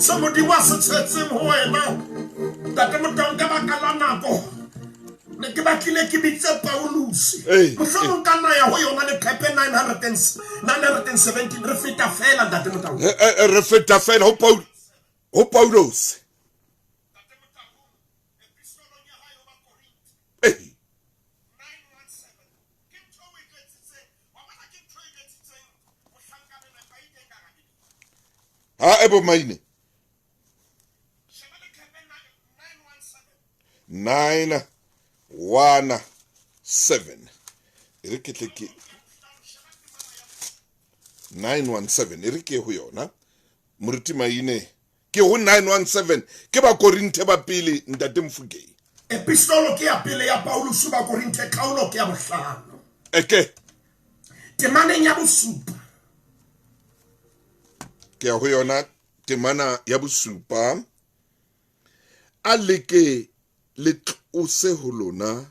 se Modimo a se tshetseng ho wena ntate Motau ka baka la nako ne ke batlile ke bitse Paulus mohlomong ka nna ya ho yona le Philippi 917 re feta fela ntate Motau re feta fela ho Paulus ebo maine 917 e re ke 917 e re ke ho yona moruti maine ke ho 917 ke ba Korinte ba pele ntate Mfukeng epistolo ke ya pele ya Paulus ba Korinte kgaolo ke ya bohlano eke temaneng ya bosupa ke ya ho yona temana ya bosupa a leke le tlose ho lona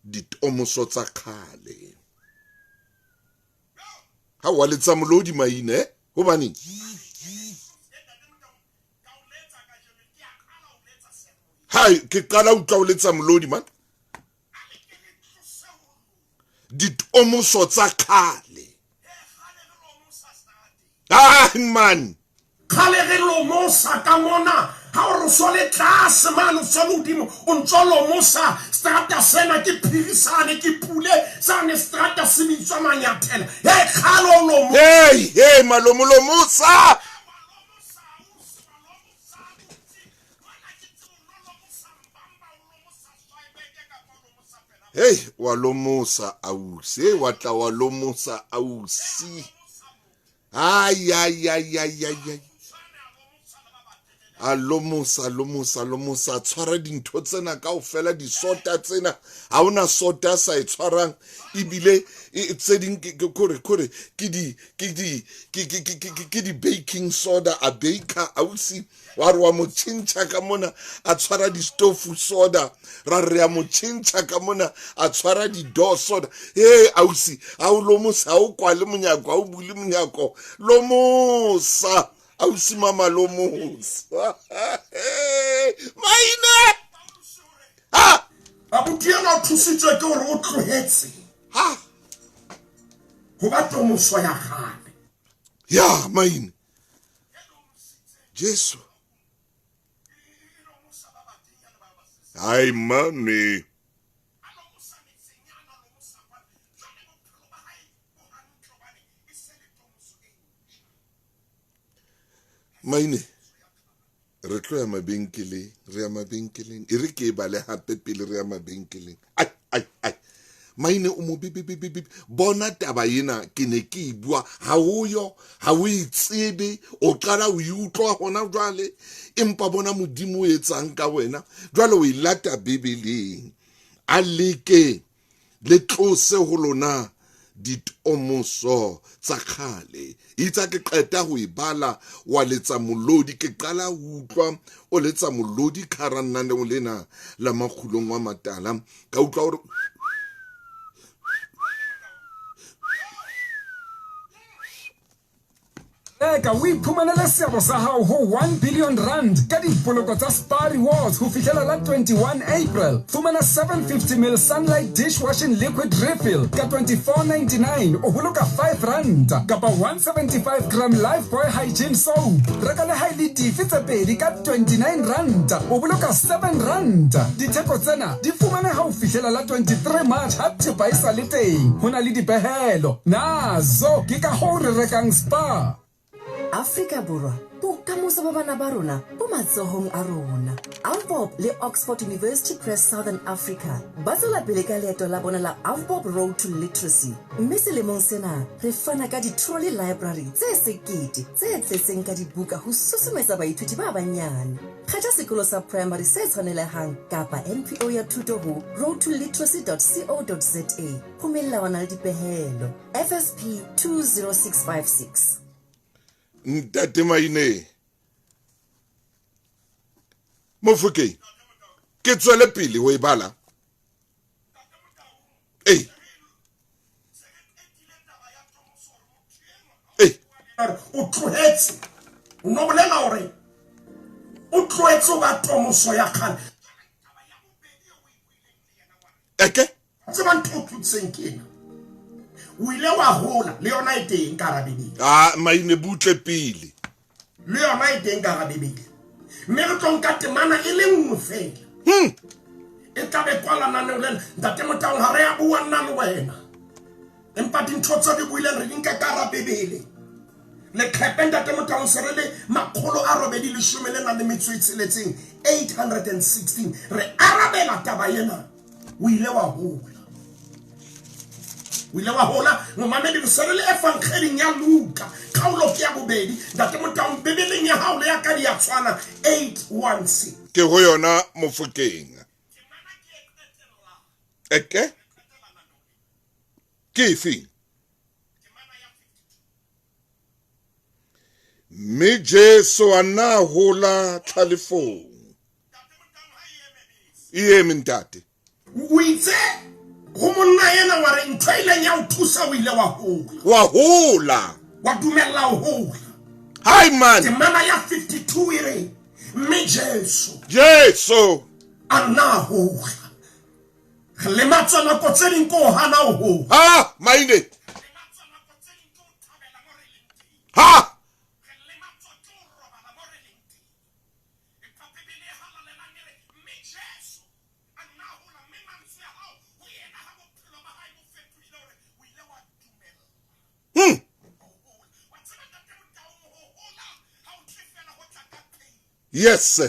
ditomoso tsa khale ha wa letsa molodi maine hobane hai ke qala utlwa o letsa molodi man ditomoso tsa khale man khale re lo mosa ka mona ha o sole tlase mano sa modimo o ntsholo mosa strata sena ke phirisane ke pule sane strata se bitswa manyathela khalo lo mo malomo lo mosa wa lo mosa ausi wa tla wa lo mosa ausi ay alomusa tshwara dintho tsena kaofela di sota tsena ha ona sota sa e tshwarang ibile tse ding kore ke di baking soda a baker ausi wa re wa mo tšhintšha ka mona a tshwara di stofu soda ra re ya mo tšhintšha ka mona a tshwara di door soda ausi a o lomusa o kwa le monyako a o bule monyako lomusa ausi mama lomusa maine abuti yana o thusitswe ke hore o tlohetse go ba tomoso ya gale. Ya maine Jesu ai mane maine re tlo ya mabenkeleng re ya mabenkeleng e re ke ba le hape pele re ya mabenkeleng ai maine o mo bibi bona taba ena ke ne ke e bua ha o yo ha o itsebe o qala o utlwa hona jwale empa bona modimo o etsang ka wena jwale o ilata bibeleng a leke le tlose ho lona ditomoso tsa khale itsa ke qeta ho ibala wa letsa molodi ke qala ho utlwa o letsa molodi kharanane o lena la makhulong wa matala ka utlwa hore Eka o iphumanele seabo sa hao ho 1 billion rand ka dipoloko tsa Spar Rewards ho fihlela la 21 April. Fumana 750 ml Sunlight dishwashing liquid refill ka 24.99 o boloka 5 rand kapa 175 gram Lifebuoy hygiene soap. Reka le haele dife tse pedi ka 29 rand o boloka 7 rand. Ditheko tsena di fumana ha o fihlela la 23 March ha thepa e sa le teng. Ho na le dipehelo. Nazo ke ka ho re rekang Spar. Afrika Borwa, bokamoso ba bana ba rona bo matsohong a rona. Avbob le Oxford University Press Southern Africa ba tswela pele ka leeto la bona la Avbob Road to Literacy. Mme selemong sena re fana ka di-trolley library tse sekete tse tletseng ka dibuka ho susumetsa baithuti ba banyane. Kgetha sekolo sa primary se tshwanelehang kapa NPO ya thuto ho roadtoliteracy.co.za ho melawana le dipehelo. FSP 20656. Ntate maine Mofokeng ke tswele pele o e bala o tlohetse no bolela hore o tlohetse ba tomoso ya khale eke tseba ntho tutseng kena o ile wa hola le yona e teng ka rabebele maine butle pele le yona e teng ka rabebele mme re tlonka temana e le nngwe fela e tla be kwala nane le ntate motang ha re a bua nna le wena empa dintho tsa di buile re dinka ka rabebele le khepe ntate motang se re le makgolo a robedi le shumele na le metso itseletseng 816 re arabela taba yena o ile wa hola o ile wa hola ngomamedi bosere le evangeling ya Luka kgaolo ke ya bobedi ntate motang bibeleng ya hao le ya ka di ya tshwana 816 ke ho yona Mofokeng eke ke fi me Jesu ana hola thalefong iye mentate o itse go monna yena wa re ntho ile ya o thusa o ile wa hola wa dumella ho hola hai man temana ya 52 ire me Jesu ana hola le matsana ko tseding ko hana ho maine ha yes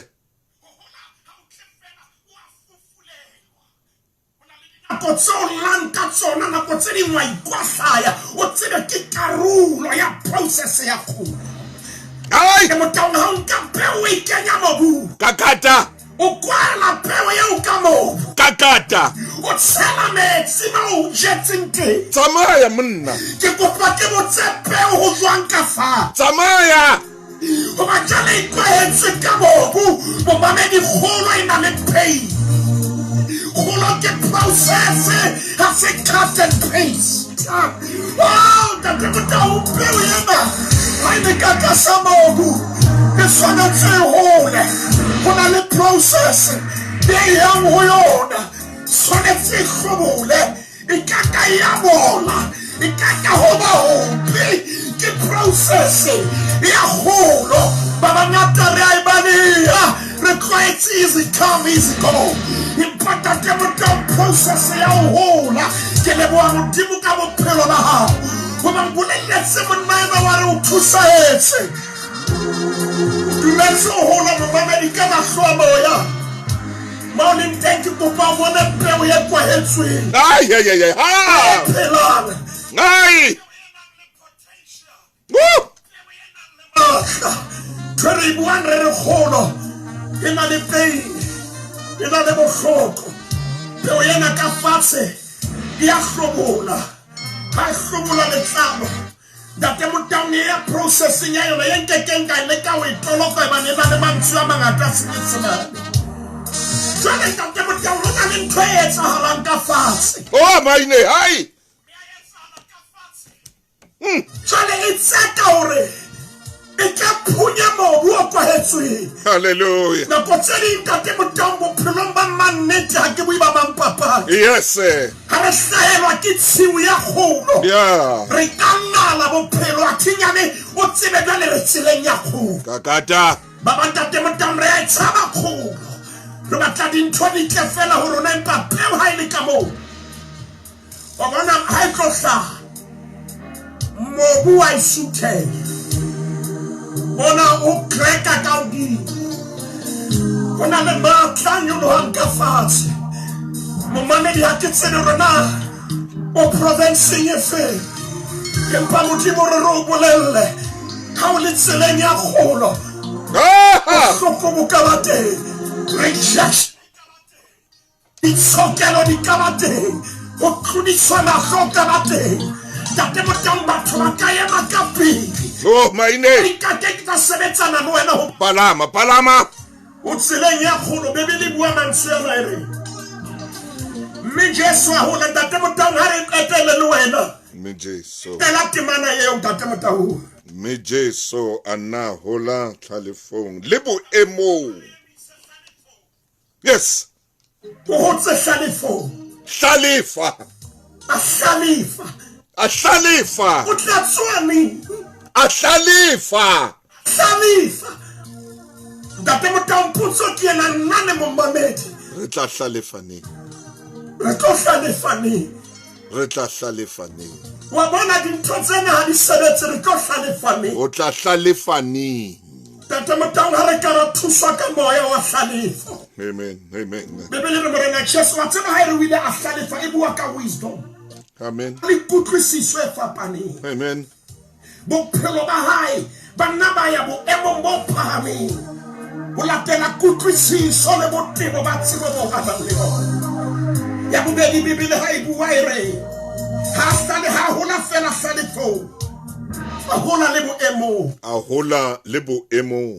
ko tsolanka tsona na ko tsedi mwa ikwasaya o tsedi ke karulo ya process ya khona ai ke motong ha nka pewe ikenya mobu kakata o kwala pewe ya ukamo kakata o tsela metsi ma o jetsente tsamaya monna ke kopa ke motse pewe ho jwang ka fa tsamaya o ba jale ikwetse ka mobu bo mamedi kholo ina le pain kholo ke process ha se cut and paste wow da ke motao pewe yana ai ne ka ka sa mobu ke sona tse hole hona le process de yang ho yona sona tse khobole ikaka ya bola ikaka hoba hopi ke process ya holo baba ngata re a ibania re quite easy come easy go impata ke mo process ya hola ke le boa modimo ka bophelo ba hao go ba boleletse monna wa re o thusa etse dumetso hola mo America na hlomo ya morning thank you papa bona peo ya kwa hetswe Ay. Ha! pelana Ay! Woo! Twenty one re kholo ena le pain ena le bohloko peo yena ka fatshe ya hlobola ha hlobola le tlamo date mo taune ya processing ya yona yenke kenga le ka o itoloka ba ne ba le mantsu a mangata sitsana jwale date mo taune na le ntwe etsa halang ka fatshe Oh my ne, hi! jwale itseka hore e ka phunya mobu o kwahetswe Hallelujah. na kotsedi date mo taune bophelo ba mannete ha ke bui ba mampapa Yes, sir. ha re hlahelwa ke tshiu ya kgolo Yeah. re ka ngala bophelo a thinyane o tsebe jwale re tseleng ya kgolo Kakata. ba bantate motang re a e tshaba kgolo re batla dintho di tle fela ho rona empa peo ha e le ka moo wa bona ha e tlo hlaha mobu wa e sutheha bona o kreka ka hodimo ho na le matla a nyolohang ka fatshe momamedi ha ke tsebe rona o provinceng e feng empa modimo re o bolelle ha o le tseleng ya kgolo bohloko bo ka ba teng rejection ditshokelo di ka ba teng ho tlodiswa mahlo ka ba teng tate motang batho ba ka ema ka pele Oh my ne. ikake ke tla sebetsana le wena ho Palama. o tseleng ya kgolo bebele bua mantswe a re mme Jesu a hola tate motang ha re qetele le wena Me Jesu. tela temana eo tate motang Me Jesu ana hola tlhalefong. Le boemo. Yes. o hotse hlalefo Hlalefa. a hlalefa A hlalefa. o tla tswani A hlalefa. hlalefa tate motang putso ke ena nna ne momamedi Re tla hlalefa neng? re tlo hlalefa neng Re tla hlalefa neng? wa bona dintho tsena ha di sebetse re tlo hlalefa neng O tla hlalefa neng? tate motang ha re ka ra thuswa ka moya wa hlalefo Amen. bebele re morena Jesu wa tseba ha e re wile a hlalefa e bua ka wisdom Amen. le kutlwisiso e fapaneng Amen. bophelo ba hae banna ba ya boemong bo phahameng ho latela kutlwisiso le botebo ba tsebo bo ba nang le bona ya bobedi bebele ha e bua e re ha hola fela hlalefong a hola le boemong A hola le boemong.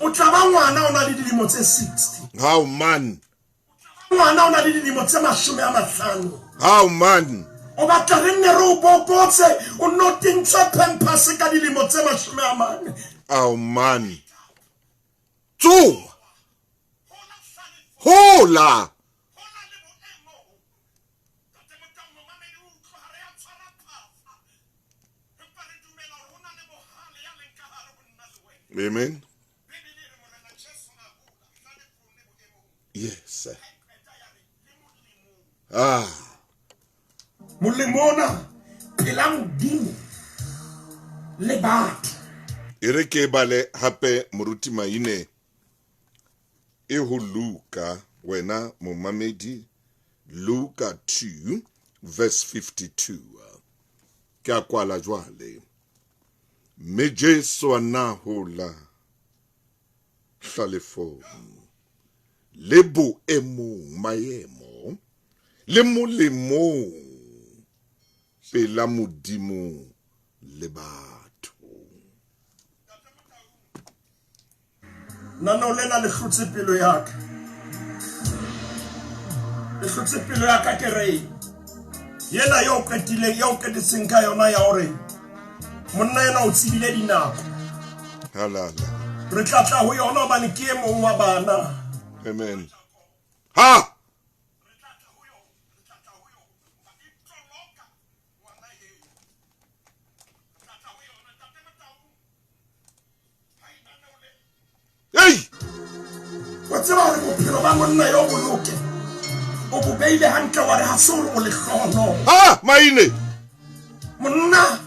o tla ba ngwana o na le dilemo tse 60 How man? ngwana o na le dilemo tse 50 How man? o batla re nne re o bopotse o no tintse pampers ka dilemo tse 40 How man? Tu. Hola. Amen. Yes. molemona phelang dimo le batho E re ke bale hape moruti maine e ho Luka wena momamedi Luka 2 verse 52 ke a kwala jwale me Jesu ana hola hlalefong le boemong maemo le molemong pela modimo le batho nana o lena le hlotse pelo ya ka le hlotse pelo ya ka ke re yena yo qetileng yo qetetseng ka yona ya hore monna yena o tsibile dinako halala re tla tla ho yona hobane ke e mong wa bana amen ha tseba hore bophelo ba monna yo boloke o bo beile hantle wa re ha se hore o le hlono Maine monna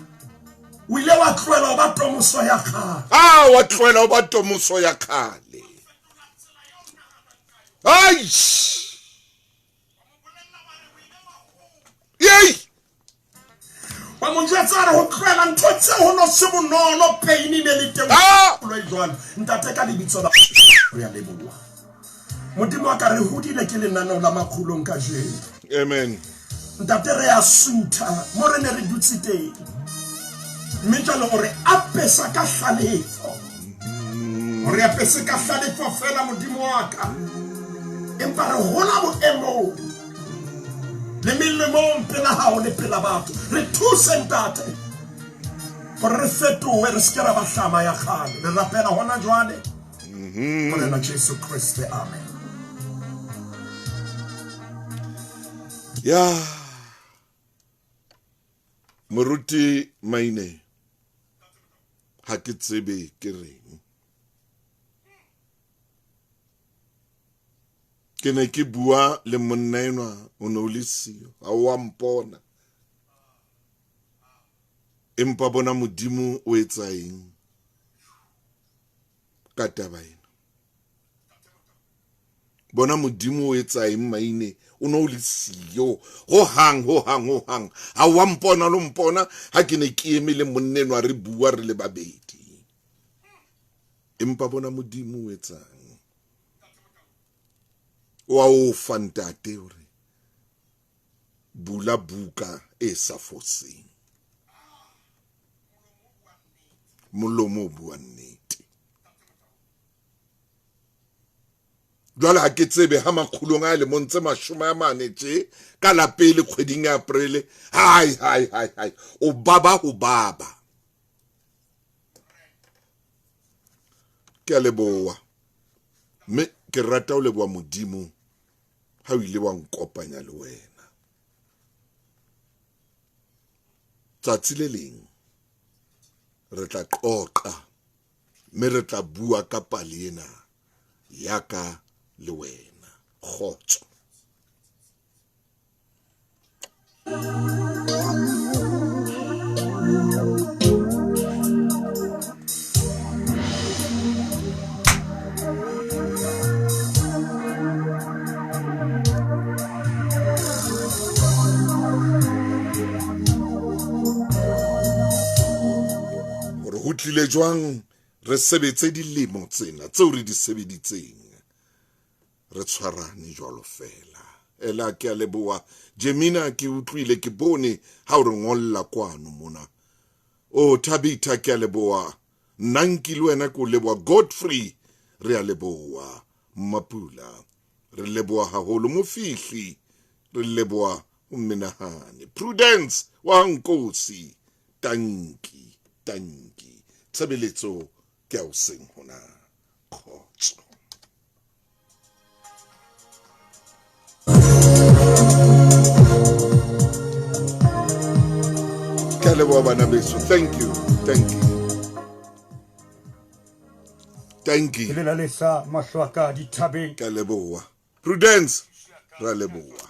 o ile wa tloela o ba tomoso ya kgale wa tloela o ba tomoso ya kgale yei wa mo jwetsa re ho tloela ntho tse ho no se bonolo pain ne le teng lo jwalo ntate ka lebitso la re a leboha modimo wa ka re hodile ke lenaneo la makgulong ka jeno amen ntate re a sutha mo re ne re dutse teng mme jalo gore apesa ka hlalefo gore apesa ka hlalefo fela modimo wa ka empa re hola boemo le melemo pela hao le pela batho re thuse ntate gore re fetowe re se ke ra ba hlama ya kgale re rapela hona jwale gore na Jesu Kriste amen ya moruti Maine ha ke tsebe ke reng ke ne ke bua le monna enwa o ne o le sio a wa mpona empa bona modimo o etsa eng ka taba ena bona modimo o etsa eng Maine o no le sio ho hang a wa mpona lo mpona ha ke ne ke eme le monna enwa re bua re le babedi empa bona modimo o etsa wa o fantate hore bula buka e sa foseng molomo bua nnete jwale ha ke tsebe ha makgulong a le montse mashoma ya mane tje ka la pele kgweding ya April hai o baba ke a leboa me ke rata o leboa modimo ha o ile wa nkopanya le wena tsatsi le leng re tla qoqa me re tla bua ka pale ena ya ka le wena kgotso ho tlile jwang re sebetse dilemo tsena tseo re di sebeditseng re tshwarane jwalo fela ela ke a leboa Jemina ke utlwile ke bone ha o re ngolla kwano mona o Tabitha ke a leboa Nanki le wena ko leboa Godfrey re a leboa Mapula re leboa haholo Mofihli re leboa Mmenahane Prudence wa Nkosi tanki tshebeletso ke a o seng hona kgotso ke a leboa bana beso thank you ke a leboa Prudence ra leboa